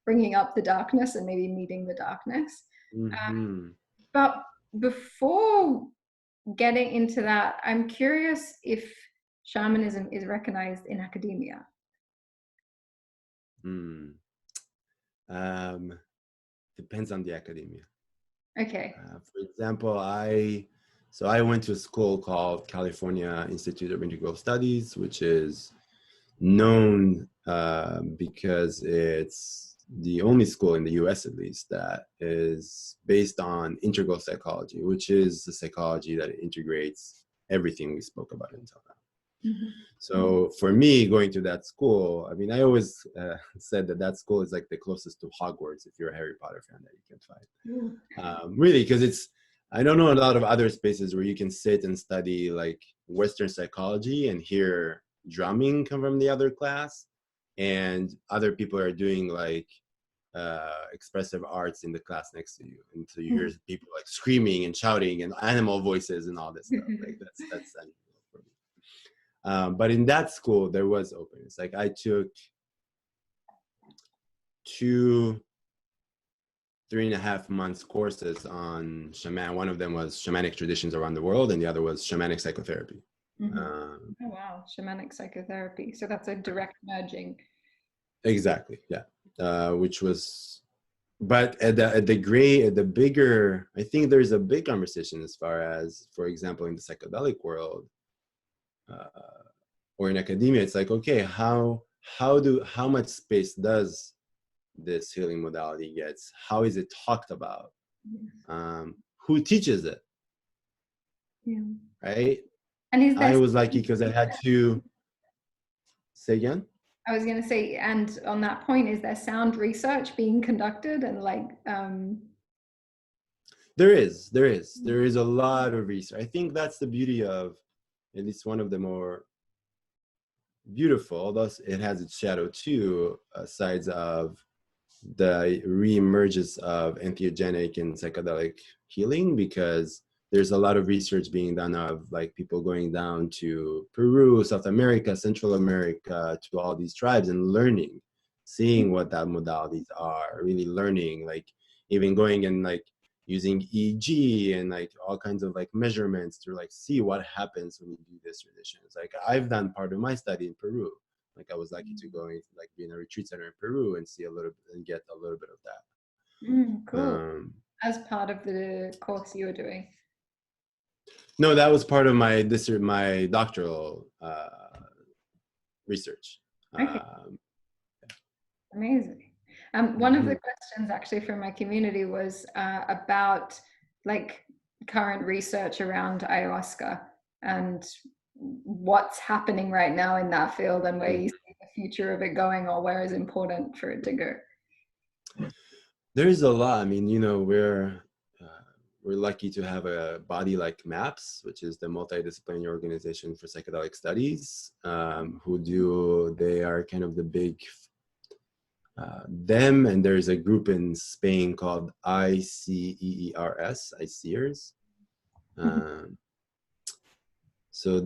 Speaker 1: bringing up the darkness and maybe meeting the darkness. But before getting into that, I'm curious if shamanism is recognized in academia.
Speaker 2: Depends on the academia.
Speaker 1: Okay.
Speaker 2: For example, I went to a school called California Institute of Integral Studies, which is known because it's the only school in the US, at least, that is based on integral psychology, which is the psychology that integrates everything we spoke about until now. So for me, going to that school, I mean, I always said that school is like the closest to Hogwarts if you're a Harry Potter fan that you can find. Really, because I don't know a lot of other spaces where you can sit and study like Western psychology and hear drumming come from the other class, and other people are doing like expressive arts in the class next to you, and so you hear people like screaming and shouting and animal voices and all this stuff. Like that's unusual for me. But in that school there was openness. Like I took 2 3.5 months courses on shaman. One of them was shamanic traditions around the world, and the other was shamanic psychotherapy.
Speaker 1: Oh wow, shamanic psychotherapy. So that's a direct merging.
Speaker 2: Exactly, yeah. Which was, but at the bigger, I think there's a big conversation as far as, for example, in the psychedelic world or in academia, it's like, okay, how much space does this healing modality gets? How is it talked about? Who teaches it?
Speaker 1: Yeah.
Speaker 2: Right.
Speaker 1: And
Speaker 2: I was lucky because I had to say again.
Speaker 1: I was going to say, and on that point, is there sound research being conducted? And like,
Speaker 2: there is a lot of research. I think that's the beauty of, at least one of the more beautiful, although it has its shadow too, sides of the re-emergence of entheogenic and psychedelic healing, because there's a lot of research being done of like people going down to Peru, South America, Central America, to all these tribes and learning, seeing what that modalities are, really learning, like even going and like using EEG and like all kinds of like measurements to like see what happens when you do this tradition. It's like I've done part of my study in Peru. Like I was lucky to go and like be in a retreat center in Peru and see a little bit and get a little bit of that.
Speaker 1: Cool. As part of the course you were doing.
Speaker 2: No, that was part of my doctoral research.
Speaker 1: Okay. Amazing. One of the questions actually from my community was about like current research around ayahuasca and what's happening right now in that field, and where you see the future of it going, or where is important for it to go.
Speaker 2: There's a lot. I mean, you know, we're lucky to have a body like MAPS, which is the multidisciplinary organization for psychedelic studies, they are kind of the big, them, and there's a group in Spain called ICEERS. So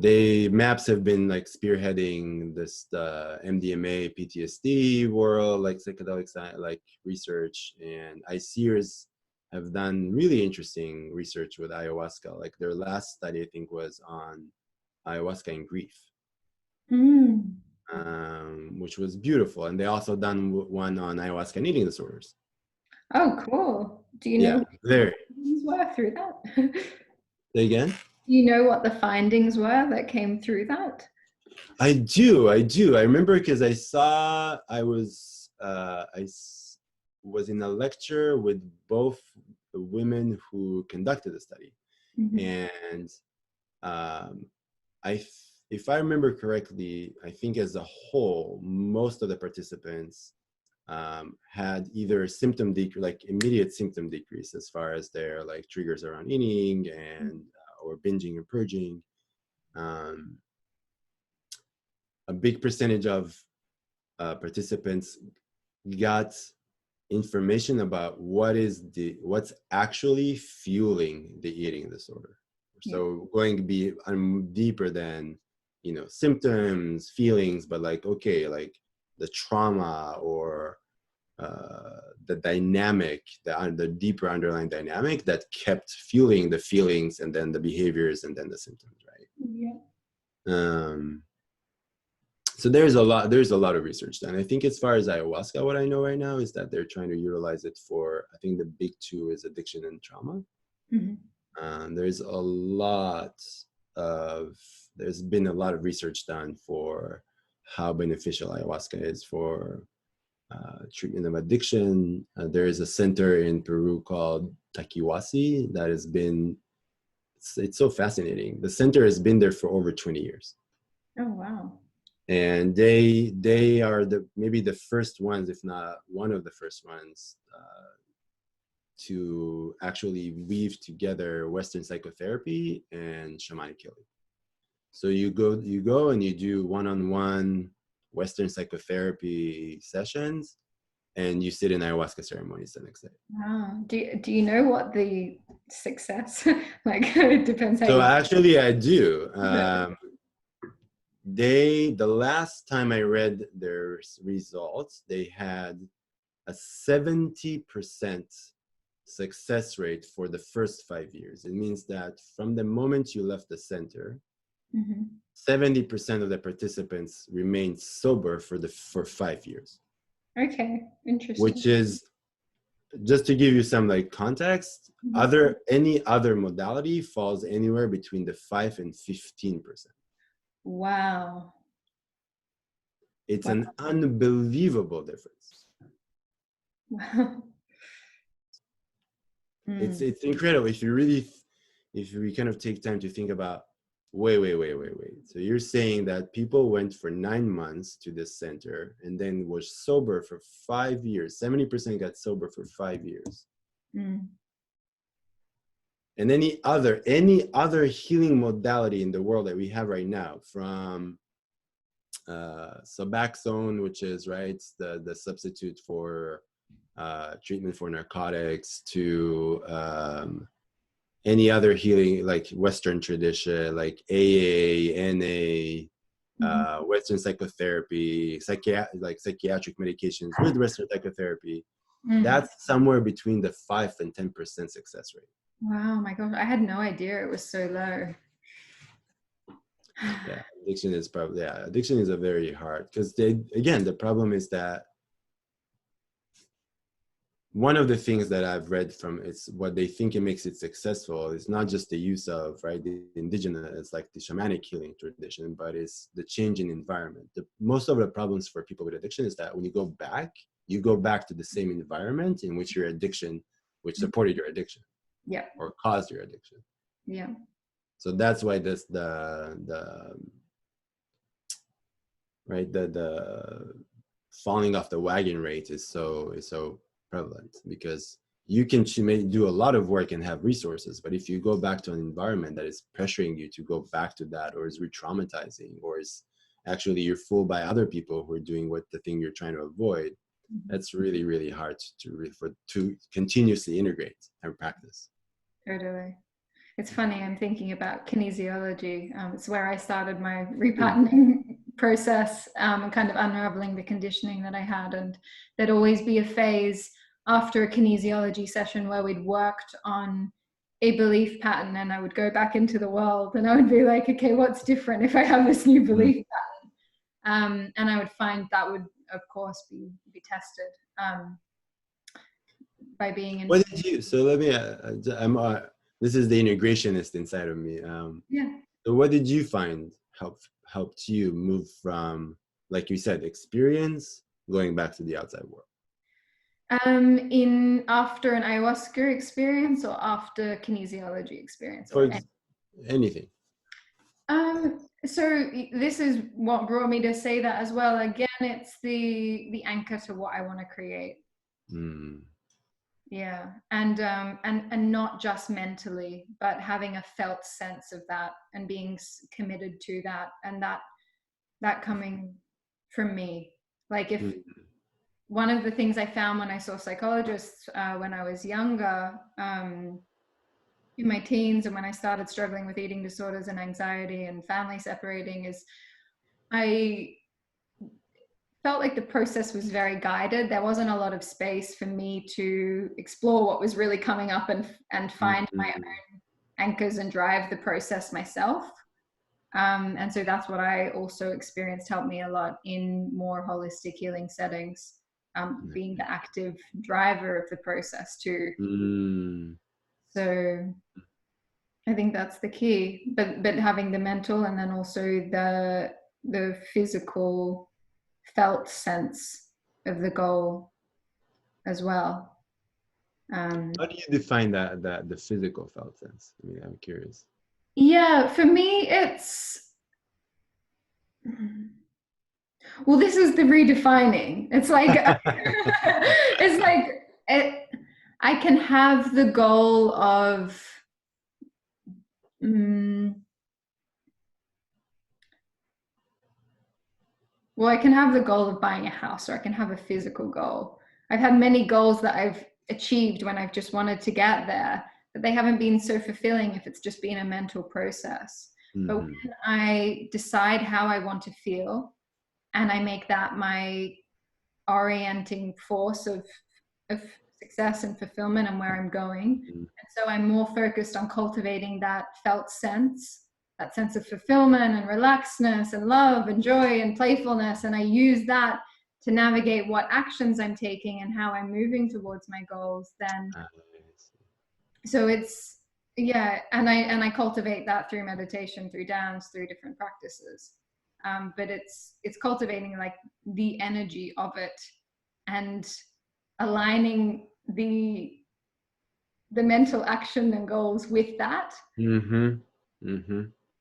Speaker 2: MAPS have been like spearheading this MDMA, PTSD world, like psychedelic like research, and ICEERS have done really interesting research with ayahuasca. Like their last study, I think, was on ayahuasca and grief, which was beautiful. And they also done one on ayahuasca and eating disorders.
Speaker 1: Oh, cool. Do you know
Speaker 2: there
Speaker 1: were through that?
Speaker 2: Say again?
Speaker 1: Do you know what the findings were that came through that?
Speaker 2: I do. I remember because was in a lecture with both the women who conducted the study,
Speaker 1: Mm-hmm.
Speaker 2: and um, if I remember correctly, I think as a whole, most of the participants had either symptom decrease, like immediate symptom decrease, as far as their like triggers around eating and or binging and purging. Um, a big percentage of participants got information about what's actually fueling the eating disorder.
Speaker 1: Yeah.
Speaker 2: So going to be deeper than symptoms, feelings, but like okay, like the trauma or the dynamic, the deeper underlying dynamic that kept fueling the feelings and then the behaviors and then the symptoms, right?
Speaker 1: Yeah.
Speaker 2: So there's a lot of research done. I think as far as ayahuasca, what I know right now is that they're trying to utilize it for, I think the big two is addiction and trauma.
Speaker 1: Mm-hmm.
Speaker 2: There's a lot of there's been a lot of research done for how beneficial ayahuasca is for treatment of addiction. There is a center in Peru called Takiwasi that has been it's so fascinating. The center has been there for over 20 years.
Speaker 1: Oh, wow.
Speaker 2: And they are maybe the first ones, if not one of the first ones, to actually weave together Western psychotherapy and shamanic healing. So you go and you do one-on-one Western psychotherapy sessions, and you sit in ayahuasca ceremonies the next day.
Speaker 1: Wow. Do you know what the success like it depends how
Speaker 2: So
Speaker 1: you
Speaker 2: actually, I do.
Speaker 1: but
Speaker 2: The last time I read their results, they had a 70% success rate for the first 5 years. It means that from the moment you left the center,
Speaker 1: mm-hmm.
Speaker 2: 70% of the participants remained sober for 5 years.
Speaker 1: Okay, interesting.
Speaker 2: Which is, just to give you some like context,
Speaker 1: Mm-hmm.
Speaker 2: any other modality falls anywhere between the 5 and 15%.
Speaker 1: Wow.
Speaker 2: It's
Speaker 1: Wow.
Speaker 2: an unbelievable difference.
Speaker 1: Wow.
Speaker 2: It's incredible if we kind of take time to think about, wait. So you're saying that people went for 9 months to this center and then was sober for 5 years. 70% got sober for 5 years.
Speaker 1: Mm.
Speaker 2: And any other healing modality in the world that we have right now, from Suboxone, which is right the substitute for treatment for narcotics, to any other healing like Western tradition, like AA, NA,
Speaker 1: Mm-hmm.
Speaker 2: Western psychotherapy, psychiatric medications with Western psychotherapy,
Speaker 1: Mm.
Speaker 2: that's somewhere between the 5 and 10% success rate.
Speaker 1: Wow, my gosh, I had no idea it was so low.
Speaker 2: Yeah, addiction is a very hard, because again, the problem is that one of the things that I've read from it's what they think it makes it successful is not just the use of the indigenous, like the shamanic healing tradition, but it's the change in environment. Most of the problems for people with addiction is that when you go back to the same environment in which which supported your addiction,
Speaker 1: Yeah.
Speaker 2: or caused your addiction.
Speaker 1: Yeah.
Speaker 2: So that's why the falling off the wagon rate is so prevalent, because you can do a lot of work and have resources, but if you go back to an environment that is pressuring you to go back to that, or is re-traumatizing, or is actually you're fooled by other people who are doing what the thing you're trying to avoid, that's really, really hard to continuously integrate and practice.
Speaker 1: Totally. It's funny, I'm thinking about kinesiology. It's where I started my repatterning process, and kind of unraveling the conditioning that I had. And there'd always be a phase after a kinesiology session where we'd worked on a belief pattern, and I would go back into the world and I would be like, okay, what's different if I have this new belief pattern? And I would find that would, of course, be tested by being in.
Speaker 2: What did you? So let me. this is the integrationist inside of me.
Speaker 1: Yeah.
Speaker 2: So what did you find helped you move from, like you said, experience going back to the outside world?
Speaker 1: In after an ayahuasca experience or after kinesiology experience
Speaker 2: For
Speaker 1: or
Speaker 2: anything.
Speaker 1: So this is what brought me to say that as well. Again, it's the anchor to what I want to create. Yeah, and not just mentally, but having a felt sense of that and being committed to that, and that coming from me. Like if one of the things I found when I saw psychologists when I was younger, in my teens, and when I started struggling with eating disorders and anxiety and family separating, is I felt like the process was very guided. There wasn't a lot of space for me to explore what was really coming up and find my own anchors and drive the process myself. And so that's what I also experienced helped me a lot in more holistic healing settings, being the active driver of the process too. So I think that's the key, but having the mental and then also the physical felt sense of the goal as well.
Speaker 2: How do you define that the physical felt sense? I mean, I'm curious.
Speaker 1: Yeah, for me, well, this is the redefining. It's like it's like I can have the goal of well, I can have the goal of buying a house, or I can have a physical goal. I've had many goals that I've achieved when I've just wanted to get there, but they haven't been so fulfilling if it's just been a mental process. But when I decide how I want to feel and I make that my orienting force of success and fulfillment and where I'm going, and so I'm more focused on cultivating that felt sense, that sense of fulfillment and relaxedness and love and joy and playfulness, and I use that to navigate what actions I'm taking and how I'm moving towards my goals, then so it's and I cultivate that through meditation, through dance, through different practices, but it's cultivating like the energy of it and aligning the mental action and goals with that.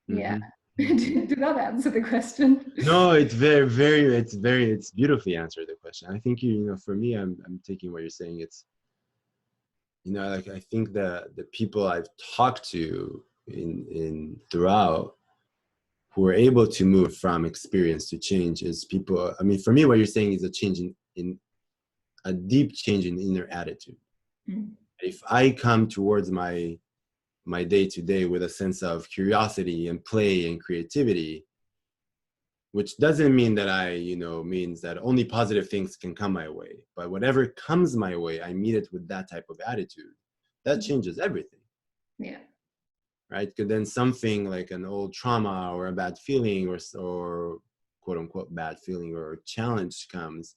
Speaker 1: Yeah. Did that answer the question?
Speaker 2: No, it's it's beautifully answered the question. I think for me, I'm taking what you're saying. It's like I think the people I've talked to in throughout who are able to move from experience to change is people. I mean, for me, what you're saying is a change in a deep change in inner attitude. If I come towards my day to day with a sense of curiosity and play and creativity, which doesn't mean that means that only positive things can come my way, but whatever comes my way, I meet it with that type of attitude. That changes everything.
Speaker 1: Yeah.
Speaker 2: Right? Because then something like an old trauma or a bad feeling or quote unquote bad feeling or challenge comes,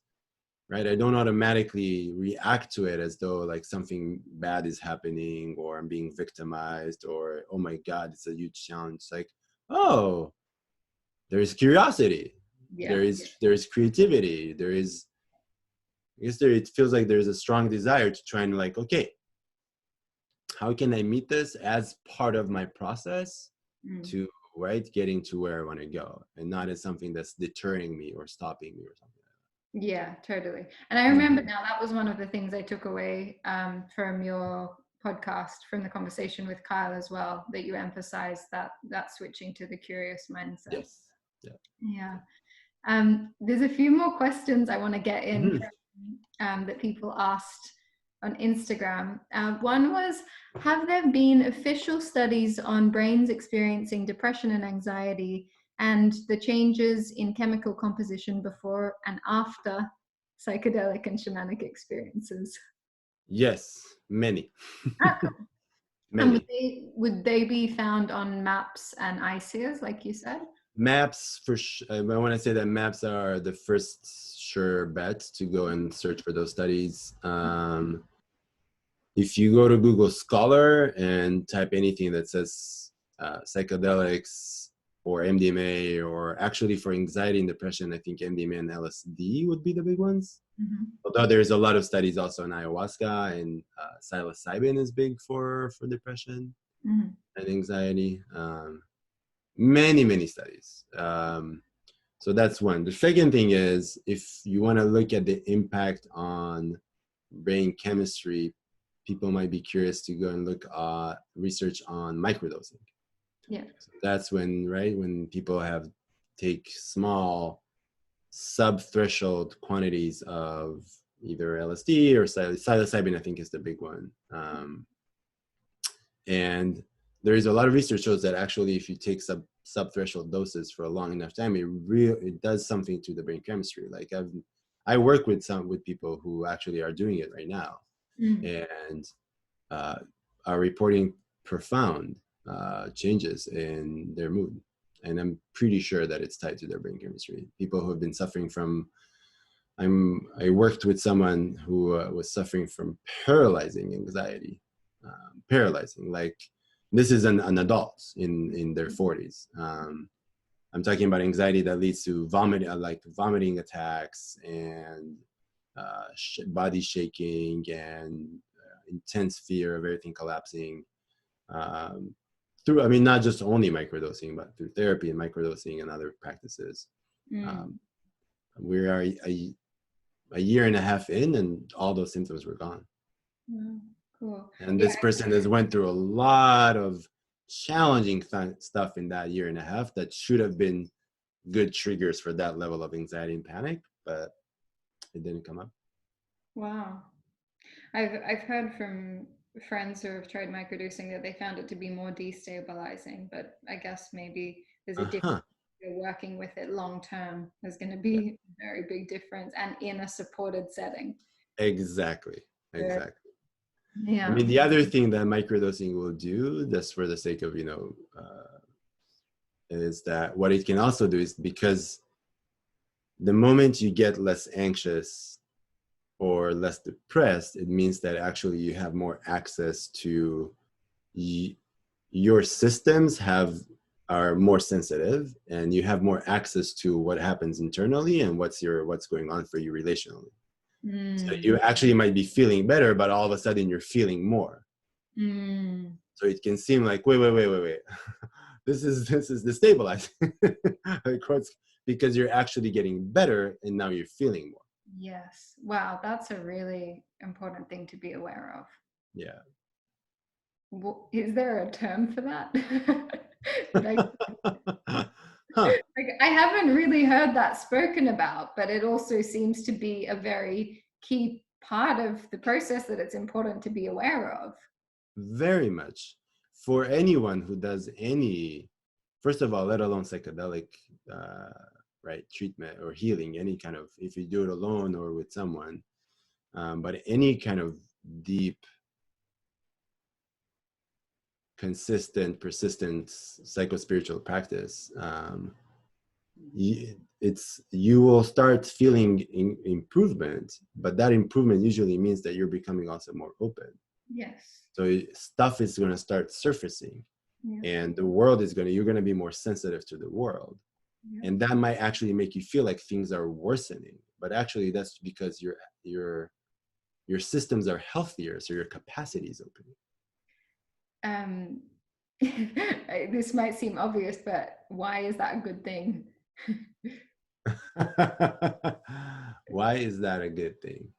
Speaker 2: right? I don't automatically react to it as though like something bad is happening or I'm being victimized or, oh my God, it's a huge challenge. It's like, oh, there's curiosity.
Speaker 1: Yeah.
Speaker 2: There's creativity. It feels like there's a strong desire to try and like, okay, how can I meet this as part of my process to getting to where I want to go, and not as something that's deterring me or stopping me or something like that.
Speaker 1: Yeah, totally. And I remember now that was one of the things I took away from your podcast, from the conversation with Kyle as well, that you emphasized that switching to the curious mindset.
Speaker 2: Yes.
Speaker 1: Yeah. There's a few more questions I want to get in that people asked on Instagram. One was, have there been official studies on brains experiencing depression and anxiety and the changes in chemical composition before and after psychedelic and shamanic experiences?
Speaker 2: Yes, many.
Speaker 1: Many. And would they be found on maps and ICERs, like you said?
Speaker 2: Maps for when I say that, maps are the first sure bet to go and search for those studies. if you go to Google Scholar and type anything that says psychedelics or MDMA, or actually for anxiety and depression, I think MDMA and LSD would be the big ones. Although there's a lot of studies also on ayahuasca, and psilocybin is big for depression and anxiety. Many studies. So that's one. The second thing is, if you want to look at the impact on brain chemistry, people might be curious to go and look at research on microdosing.
Speaker 1: Yeah.
Speaker 2: So that's when, right, when people have take small sub-threshold quantities of either LSD or psilocybin, I think is the big one. And there is a lot of research shows that actually if you take sub-threshold doses for a long enough time, it does something to the brain chemistry. Like I work with people who actually are doing it right now, and are reporting profound changes in their mood. And I'm pretty sure that it's tied to their brain chemistry. People who have been suffering from, I worked with someone who was suffering from paralyzing anxiety. Paralyzing, like this is an adult in their 40s. I'm talking about anxiety that leads to vomiting attacks and body shaking and intense fear of everything collapsing. Through, I mean, not just only microdosing, but through therapy and microdosing and other practices. We are a year and a half in, and all those symptoms were gone.
Speaker 1: Cool.
Speaker 2: And this person has went through a lot of challenging stuff in that year and a half that should have been good triggers for that level of anxiety and panic, but it didn't come up.
Speaker 1: Wow. I've heard from friends who have tried microdosing that they found it to be more destabilizing, but I guess maybe there's a difference. You're working with it long term, there's going to be a very big difference, and in a supported setting.
Speaker 2: Exactly.
Speaker 1: Yeah.
Speaker 2: I mean, the other thing that microdosing will do, just for the sake of, is that what it can also do is, because the moment you get less anxious or less depressed, it means that actually you have more access to your systems are more sensitive, and you have more access to what happens internally and what's going on for you relationally. So you actually might be feeling better, but all of a sudden you're feeling more. So it can seem like, wait. this is destabilizing. Because you're actually getting better and now you're feeling more.
Speaker 1: Yes. Wow, that's a really important thing to be aware of.
Speaker 2: Yeah.
Speaker 1: Is there a term for that? Like, I haven't really heard that spoken about, but it also seems to be a very key part of the process that it's important to be aware of.
Speaker 2: Very much. For anyone who does any, first of all, let alone psychedelic treatment or healing, any kind of, if you do it alone or with someone, but any kind of deep, consistent, persistent psychospiritual practice, you will start feeling improvement, but that improvement usually means that you're becoming also more open.
Speaker 1: Yes.
Speaker 2: So stuff is going to start surfacing, and the world you're going to be more sensitive to the world. And that might actually make you feel like things are worsening, but actually that's because your systems are healthier, so your capacity is opening.
Speaker 1: This might seem obvious, but why is that a good thing?
Speaker 2: Why is that a good thing?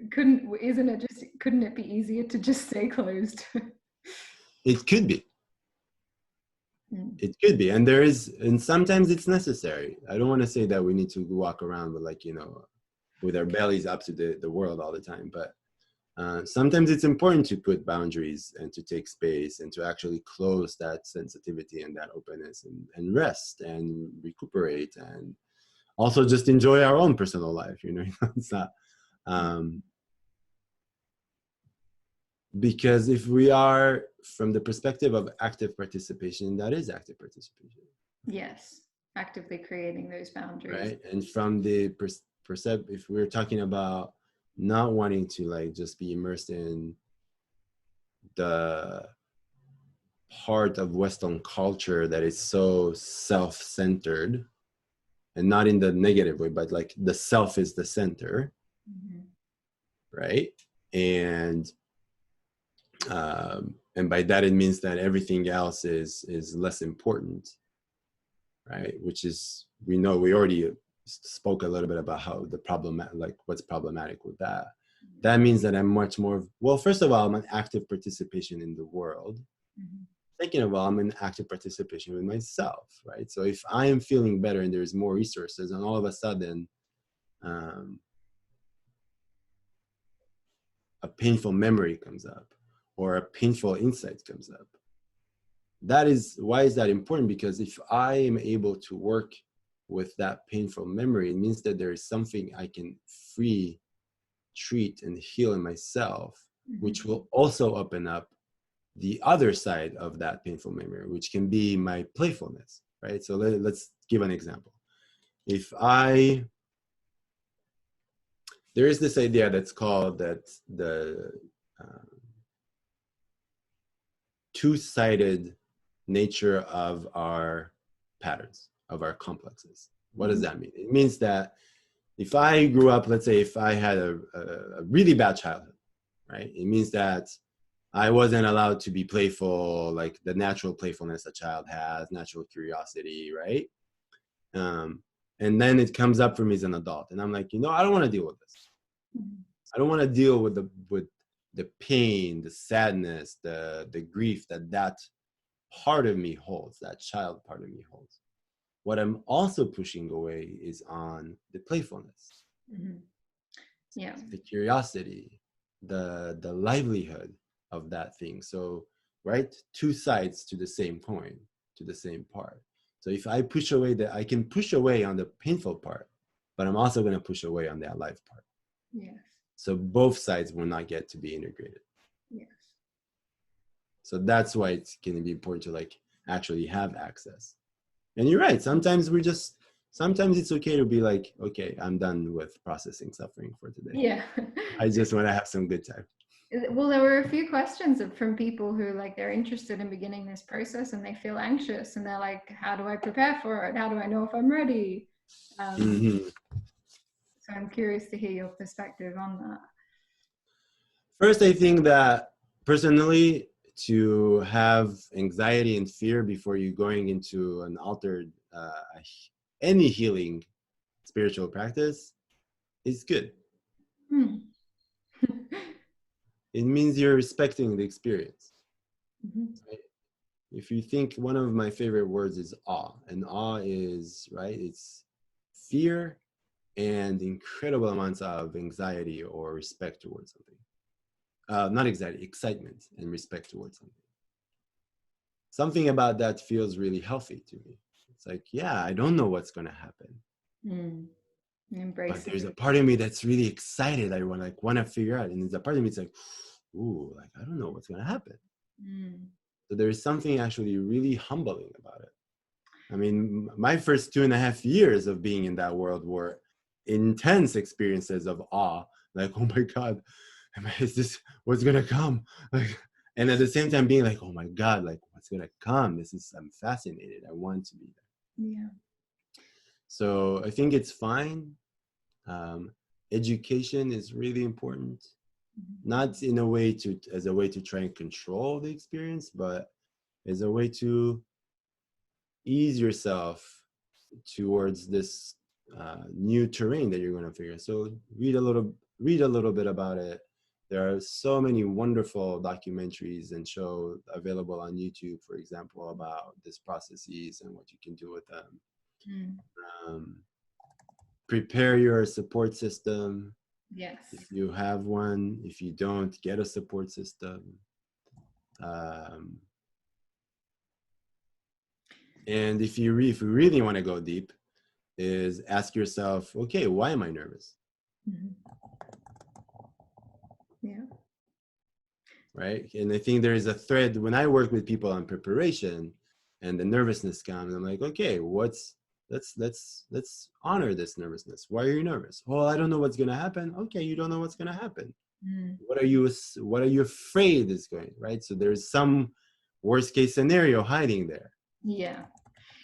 Speaker 1: Couldn't it be easier to just stay closed?
Speaker 2: It could be. It could be, and sometimes it's necessary. I don't want to say that we need to walk around with with our bellies up to the world all the time, but sometimes it's important to put boundaries and to take space and to actually close that sensitivity and that openness and rest and recuperate and also just enjoy our own personal life. It's not because if we are from the perspective of active participation, that is active participation.
Speaker 1: Yes, actively creating those boundaries.
Speaker 2: Right, and from the if we're talking about not wanting to like just be immersed in the part of Western culture that is so self-centered, and not in the negative way, but like the self is the center, right? And by that it means that everything else is less important, right? Which is, we know, we already spoke a little bit about how the problem, like what's problematic with that. That means that I'm much more, well, first of all, I'm an active participation in the world. Second of all, I'm in active participation with myself, right? So if I am feeling better and there's more resources, and all of a sudden a painful memory comes up or a painful insight comes up, that is, why is that important? Because if I am able to work with that painful memory, it means that there is something I can free, treat, and heal in myself, which will also open up the other side of that painful memory, which can be my playfulness, right? So let's give an example. If there is this idea that's called that the two-sided nature of our patterns, of our complexes. What does that mean? It means that if I grew up, let's say if I had a really bad childhood, right? It means that I wasn't allowed to be playful, like the natural playfulness a child has, natural curiosity, right? And then it comes up for me as an adult, and I'm like, I don't want to deal with this. I don't want to deal with the pain, the sadness, the grief that part of me holds, that child part of me holds. What I'm also pushing away is on the playfulness, the curiosity, the livelihood of that thing. So, right, two sides to the same coin, to the same part. So if I push away I can push away on the painful part, but I'm also going to push away on that life part.
Speaker 1: Yes.
Speaker 2: So both sides will not get to be integrated.
Speaker 1: Yes.
Speaker 2: So that's why it's going to be important to like actually have access. And you're right. Sometimes it's okay to be like, okay, I'm done with processing suffering for today.
Speaker 1: Yeah.
Speaker 2: I just want to have some good time.
Speaker 1: Well, there were a few questions from people who like they're interested in beginning this process and they feel anxious and they're like, how do I prepare for it? How do I know if I'm ready? So I'm curious to hear your perspective on that.
Speaker 2: First, I think that personally, to have anxiety and fear before you going into an altered, any healing spiritual practice is good. It means you're respecting the experience. Right? If you think, one of my favorite words is awe, and awe is, right, it's fear and incredible amounts of anxiety or respect towards something. Not anxiety, excitement and respect towards something. Something about that feels really healthy to me. It's like, yeah, I don't know what's going to happen. But there's a part of me that's really excited. I want to figure out. And there's a part of me that's like, ooh, like, I don't know what's going to happen. So there's something actually really humbling about it. I mean, my first 2.5 years of being in that world were intense experiences of awe. Like, oh my God, is this what's going to come? Like, and at the same time being like, oh my God, like what's going to come? I'm fascinated. I want to be there.
Speaker 1: Yeah.
Speaker 2: So I think it's fine. Education is really important. Not in a way as a way to try and control the experience, but as a way to ease yourself towards this new terrain that you're going to figure. So read a little bit about it. There are so many wonderful documentaries and shows available on YouTube, for example, about these processes and what you can do with them. Prepare your support system.
Speaker 1: Yes.
Speaker 2: If you have one, if you don't, get a support system. And if you really want to go deep, is ask yourself, okay, why am I nervous?
Speaker 1: Yeah.
Speaker 2: Right. And I think there is a thread when I work with people on preparation and the nervousness comes, I'm like, okay, what's let's honor this nervousness. Why are you nervous? Well, I don't know what's going to happen. Okay, you don't know what's going to happen. What are you afraid is going, right? So there's some worst case scenario hiding there.
Speaker 1: Yeah.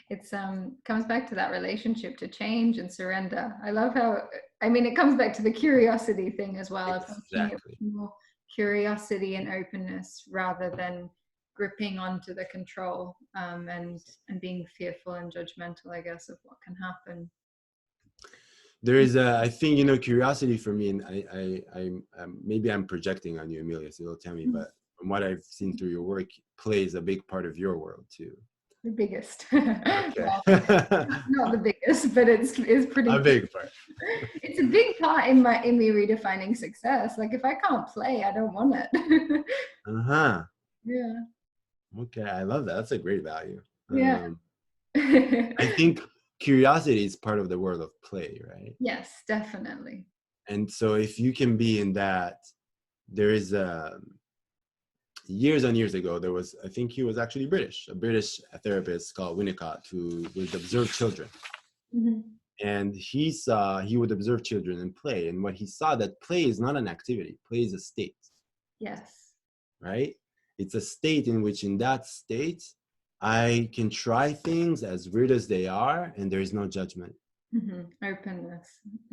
Speaker 1: It's comes back to that relationship to change and surrender. I love how, I mean, it comes back to the curiosity thing as well.
Speaker 2: Exactly.
Speaker 1: More curiosity and openness rather than gripping onto the control, and being fearful and judgmental, I guess, of what can happen.
Speaker 2: There is I think, curiosity for me, and maybe I'm projecting on you, Amelia, so you'll tell me, but from what I've seen through your work, plays a big part of your world too.
Speaker 1: The biggest.
Speaker 2: Okay.
Speaker 1: Well, not the biggest, but it's pretty
Speaker 2: a big part.
Speaker 1: It's a big part in me redefining success. Like, if I can't play, I don't want it. Yeah.
Speaker 2: Okay, I love that. That's a great value.
Speaker 1: Yeah.
Speaker 2: I think curiosity is part of the world of play, right?
Speaker 1: Yes, definitely.
Speaker 2: And so if you can be in that, there is years and years ago, there was, I think he was actually a British therapist called Winnicott, who would observe children. And he would observe children and play. And what he saw, that play is not an activity, play is a state.
Speaker 1: Yes.
Speaker 2: Right? It's a state in which, in that state, I can try things as weird as they are, and there is no judgment.
Speaker 1: Openness.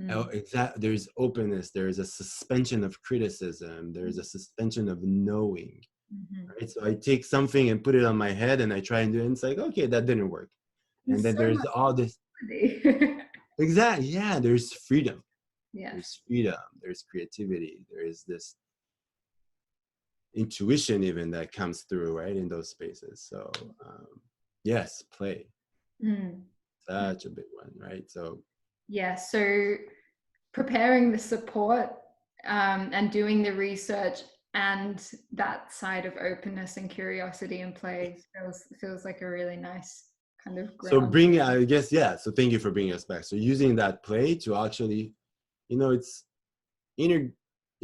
Speaker 2: Oh, exactly. There's openness. There's a suspension of criticism. There's a suspension of knowing. Right? So I take something and put it on my head, and I try and do it, and it's like, okay, that didn't work. And then there's all this. Exactly. Yeah. There's freedom.
Speaker 1: Yeah.
Speaker 2: There's freedom. There's creativity. There is this intuition even that comes through, right, in those spaces. So yes, play. Such a big one, right? So
Speaker 1: yeah, so preparing the support, and doing the research, and that side of openness and curiosity and play feels like a really nice kind of ground.
Speaker 2: So I guess, yeah, so thank you for bringing us back. So using that play to actually,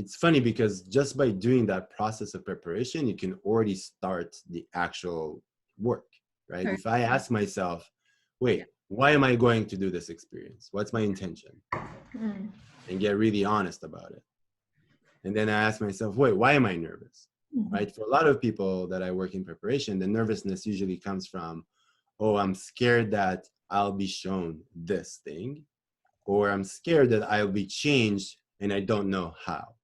Speaker 2: it's funny because just by doing that process of preparation, you can already start the actual work, right? If I ask myself, wait, why am I going to do this experience? What's my intention? And get really honest about it. And then I ask myself, wait, why am I nervous? Right? For a lot of people that I work in preparation, the nervousness usually comes from, oh, I'm scared that I'll be shown this thing, or I'm scared that I'll be changed and I don't know how.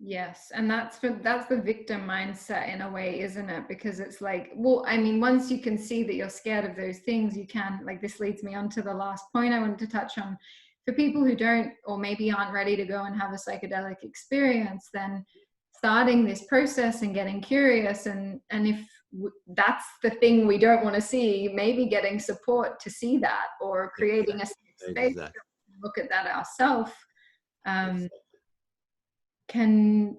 Speaker 1: Yes, and that's the victim mindset in a way, isn't it? Because it's like, well, I mean, once you can see that you're scared of those things, you can, like, this leads me on to the last point I wanted to touch on. For people who don't, or maybe aren't ready to go and have a psychedelic experience, then starting this process and getting curious, and if that's the thing we don't want to see, maybe getting support to see that, or creating a space to look at that ourselves, can,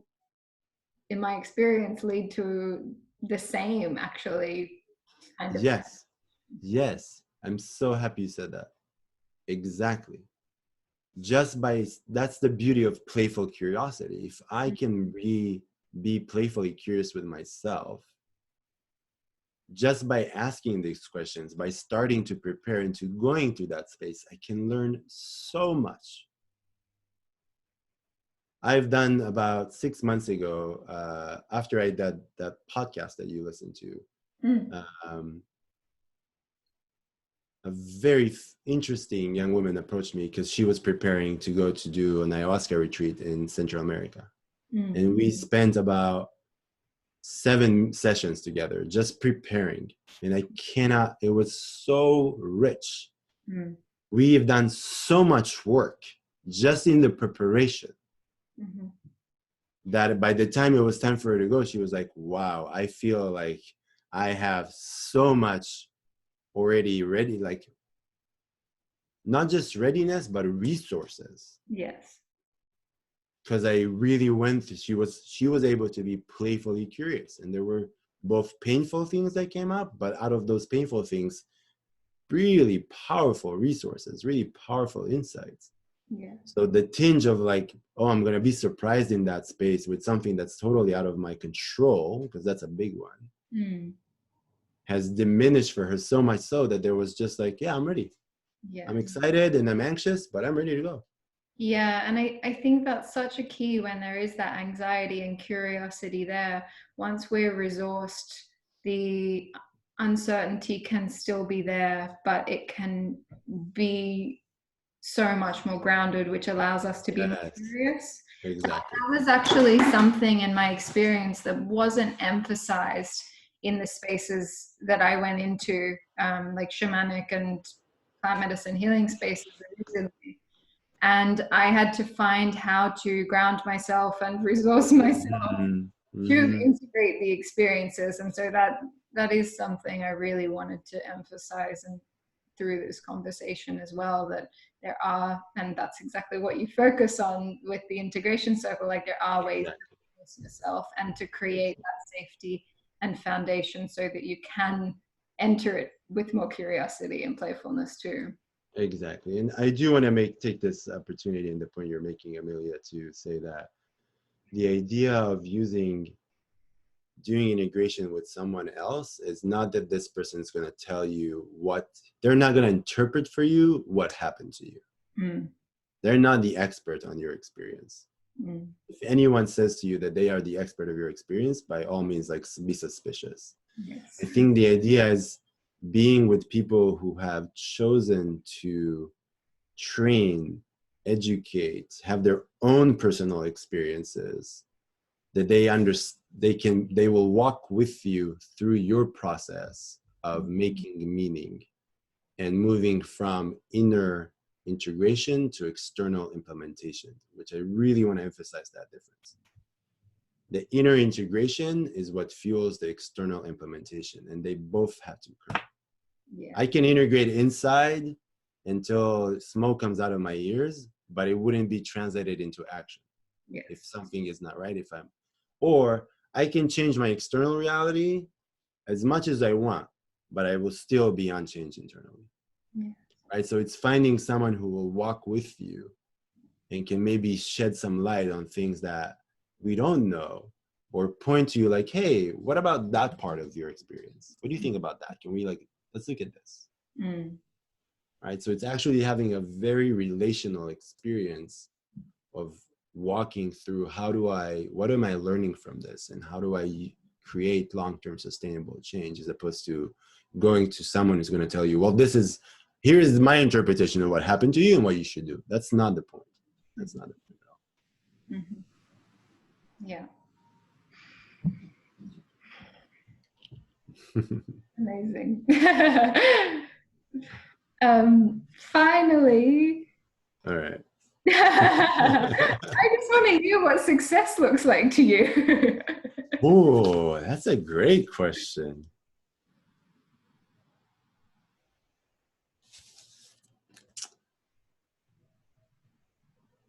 Speaker 1: in my experience, lead to the same, actually, kind of.
Speaker 2: Yes, I'm so happy you said that. Exactly. That's the beauty of playful curiosity. If I can be playfully curious with myself, just by asking these questions, by starting to prepare into going to that space, I can learn so much. I've done about 6 months ago, after I did that podcast that you listened to, a very interesting young woman approached me because she was preparing to go to do an ayahuasca retreat in Central America. And we spent about 7 sessions together just preparing. And it was so rich. We have done so much work just in the preparation. That by the time it was time for her to go, she was like, wow, I feel like I have so much already ready, like not just readiness, but resources.
Speaker 1: Yes.
Speaker 2: Because I really went through, she was able to be playfully curious. And there were both painful things that came up, but out of those painful things, really powerful resources, really powerful insights.
Speaker 1: Yeah.
Speaker 2: So the tinge of like, oh, I'm going to be surprised in that space with something that's totally out of my control, because that's a big one, has diminished for her so much so that there was just like, yeah, I'm ready.
Speaker 1: Yeah.
Speaker 2: I'm excited and I'm anxious, but I'm ready to go.
Speaker 1: Yeah, and I think that's such a key when there is that anxiety and curiosity there. Once we're resourced, the uncertainty can still be there, but it can be so much more grounded, which allows us to be more
Speaker 2: Yes,
Speaker 1: curious.
Speaker 2: exactly.
Speaker 1: That was actually something in my experience that wasn't emphasized in the spaces that I went into, like shamanic and plant medicine healing spaces originally. And I had to find how to ground myself and resource myself
Speaker 2: Mhm,
Speaker 1: to
Speaker 2: mhm.
Speaker 1: integrate the experiences. And so that is something I really wanted to emphasize and through this conversation as well, that there are, and that's exactly what you focus on with the integration circle, like there are ways to
Speaker 2: Exactly.
Speaker 1: resource yourself and to create that safety and foundation so that you can enter it with more curiosity and playfulness too.
Speaker 2: Exactly. And I do want to take this opportunity and the point you're making, Amelia, to say that the idea of doing integration with someone else is not that this person is going to tell you they're not going to interpret for you what happened to you.
Speaker 1: Mm.
Speaker 2: They're not the expert on your experience.
Speaker 1: Mm.
Speaker 2: If anyone says to you that they are the expert of your experience, by all means, like, be suspicious.
Speaker 1: Yes.
Speaker 2: I think the idea is being with people who have chosen to train, educate, have their own personal experiences, that they will walk with you through your process of making meaning and moving from inner integration to external implementation, which I really want to emphasize that difference. The inner integration is what fuels the external implementation, and they both have to occur.
Speaker 1: Yeah.
Speaker 2: I can integrate inside until smoke comes out of my ears, but it wouldn't be translated into action.
Speaker 1: Yes.
Speaker 2: If something is not right, or I can change my external reality as much as I want, but I will still be unchanged internally.
Speaker 1: Yeah.
Speaker 2: Right? So it's finding someone who will walk with you and can maybe shed some light on things that we don't know, or point to you like, hey, what about that part of your experience? What do you think about that? Can we, like, let's look at this.
Speaker 1: Mm.
Speaker 2: Right? So it's actually having a very relational experience of walking through what am I learning from this, and how do I create long-term sustainable change, as opposed to going to someone who's going to tell you, well, here is my interpretation of what happened to you and what you should do. That's not the point. That's not the point at all.
Speaker 1: Mm-hmm. Yeah. Amazing. Finally,
Speaker 2: All right.
Speaker 1: I just want to hear what success looks like to you.
Speaker 2: Oh, that's a great question.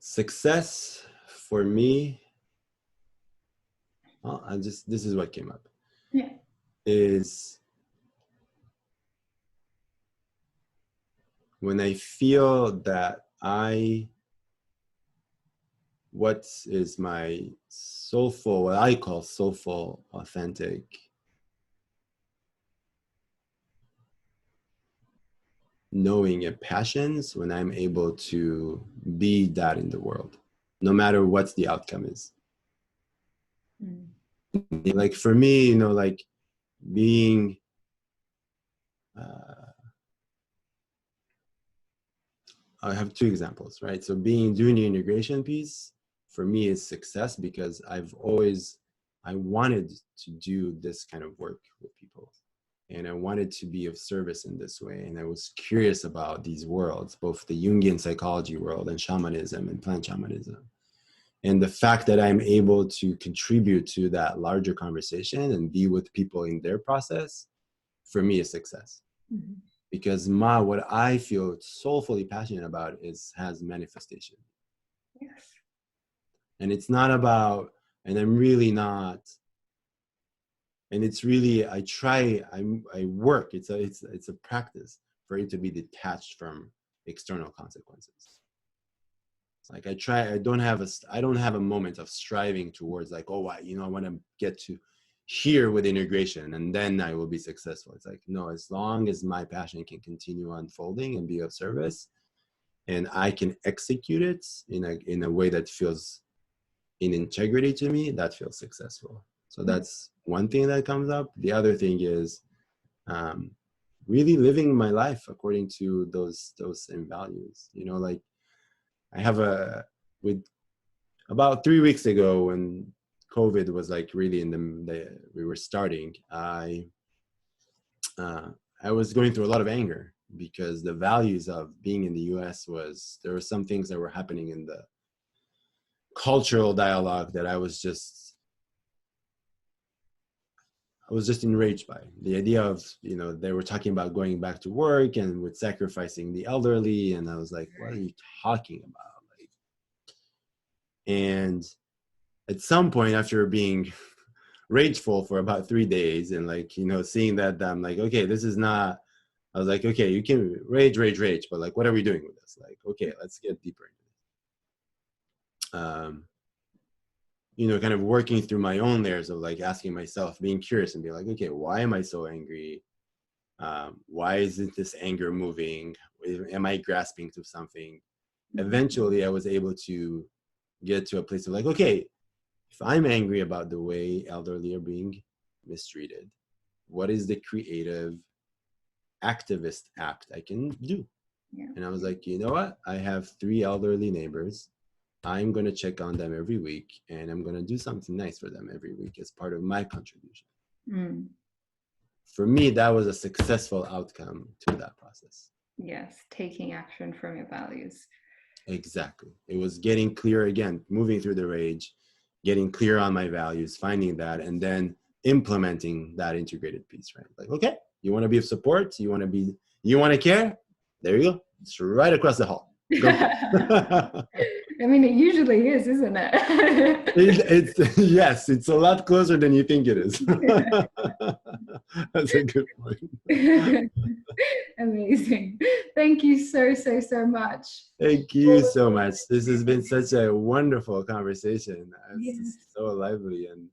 Speaker 2: Success for me, well, this is what came up,
Speaker 1: Yeah.
Speaker 2: is when I feel that what is my soulful, what I call soulful, authentic knowing and passions, when I'm able to be that in the world, no matter what the outcome is.
Speaker 1: Mm.
Speaker 2: Like for me, like being, I have two examples, right? So doing the integration piece for me is success, because I wanted to do this kind of work with people, and I wanted to be of service in this way. And I was curious about these worlds, both the Jungian psychology world and shamanism and plant shamanism. And the fact that I'm able to contribute to that larger conversation and be with people in their process, for me, is success.
Speaker 1: Mm-hmm.
Speaker 2: Because what I feel soulfully passionate about has manifestation.
Speaker 1: Yes.
Speaker 2: And it's not about, and I'm really not, and it's really, I work, it's a practice for it to be detached from external consequences. Like I don't have a moment of striving towards, like, oh, I want to get to here with integration and then I will be successful. It's like, no, as long as my passion can continue unfolding and be of service and I can execute it in a way that feels in integrity to me, that feels successful. So that's one thing that comes up. The other thing is really living my life according to those same values. You know, like I have with about 3 weeks ago when COVID was like really we were starting, I was going through a lot of anger because the values of being in the US there were some things that were happening in the cultural dialogue that I was just enraged by. The idea of, you know, they were talking about going back to work and with sacrificing the elderly. And I was like, what are you talking about? Like, and at some point after being rageful for about 3 days and like, you know, seeing that, I'm like, okay, this is not, I was like, okay, you can rage, but like, what are we doing with this? Like, okay, let's get deeper into this. You know, kind of working through my own layers of like asking myself, being curious and be like, okay, why am I so angry? Why isn't this anger moving? Am I grasping to something? Eventually I was able to get to a place of like, okay, if I'm angry about the way elderly are being mistreated, what is the creative activist act I can do?
Speaker 1: Yeah.
Speaker 2: And I was like, you know what? I have 3 elderly neighbors. I'm going to check on them every week and I'm going to do something nice for them every week as part of my contribution. For me, that was a successful outcome to that process.
Speaker 1: Yes, taking action from your values.
Speaker 2: Exactly. It was getting clear again, moving through the rage, getting clear on my values, finding that, and then implementing that integrated piece, right? Like, okay, you want to be of support? You want to care? There you go. It's right across the hall. Go.
Speaker 1: I mean, it usually is, isn't it?
Speaker 2: It's yes, it's a lot closer than you think it is. That's a good point.
Speaker 1: Amazing. Thank you so much.
Speaker 2: Thank you so much. This has been such a wonderful conversation. It's just so lively, and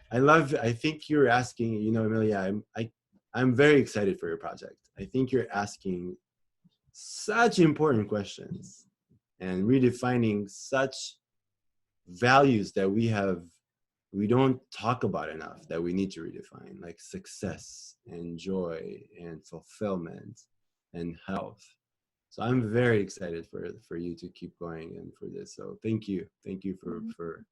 Speaker 2: I think you're asking, you know, Amelia, I'm very excited for your project. I think you're asking such important questions and redefining such values that we don't talk about enough, that we need to redefine, like success and joy and fulfillment and health. So I'm very excited for you to keep going and for this. So thank you for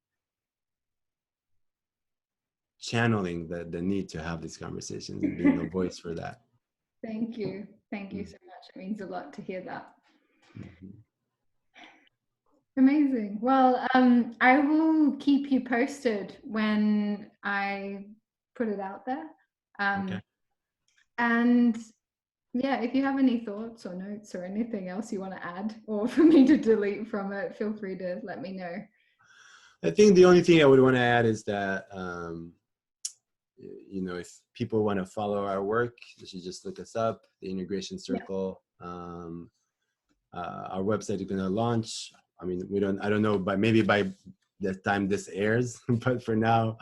Speaker 2: channeling the need to have these conversations and being a voice for that.
Speaker 1: Thank you so much. It means a lot to hear that. Amazing. Well, I will keep you posted when I put it out there.
Speaker 2: Okay.
Speaker 1: And yeah, if you have any thoughts or notes or anything else you want to add or for me to delete from it, feel free to let me know.
Speaker 2: I think the only thing I would want to add is that, you know, if people want to follow our work, they should just look us up, the Integration Circle. Our website is going to launch. I mean, I don't know, but maybe by the time this airs, but for now,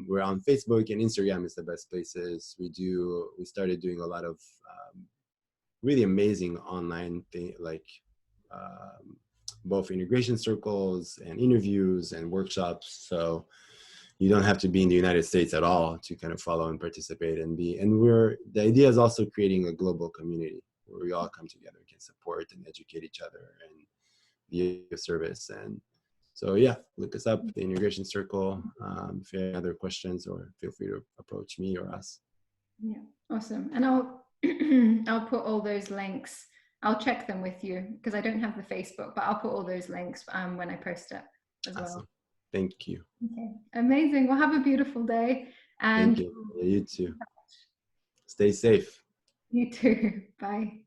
Speaker 2: we're on Facebook and Instagram is the best places. We started doing a lot of really amazing online thing, like both integration circles and interviews and workshops. So you don't have to be in the United States at all to kind of follow and participate and the idea is also creating a global community where we all come together and can support and educate each other and be of service. And so, yeah, look us up, the Integration Circle. If you have other questions, or feel free to approach me or us.
Speaker 1: Yeah, awesome. And I'll put all those links. I'll check them with you because I don't have the Facebook, but I'll put all those links when I post it as well.
Speaker 2: Thank you.
Speaker 1: Okay, amazing. Well, have a beautiful day. And
Speaker 2: thank you. You too. Stay safe.
Speaker 1: You too. Bye.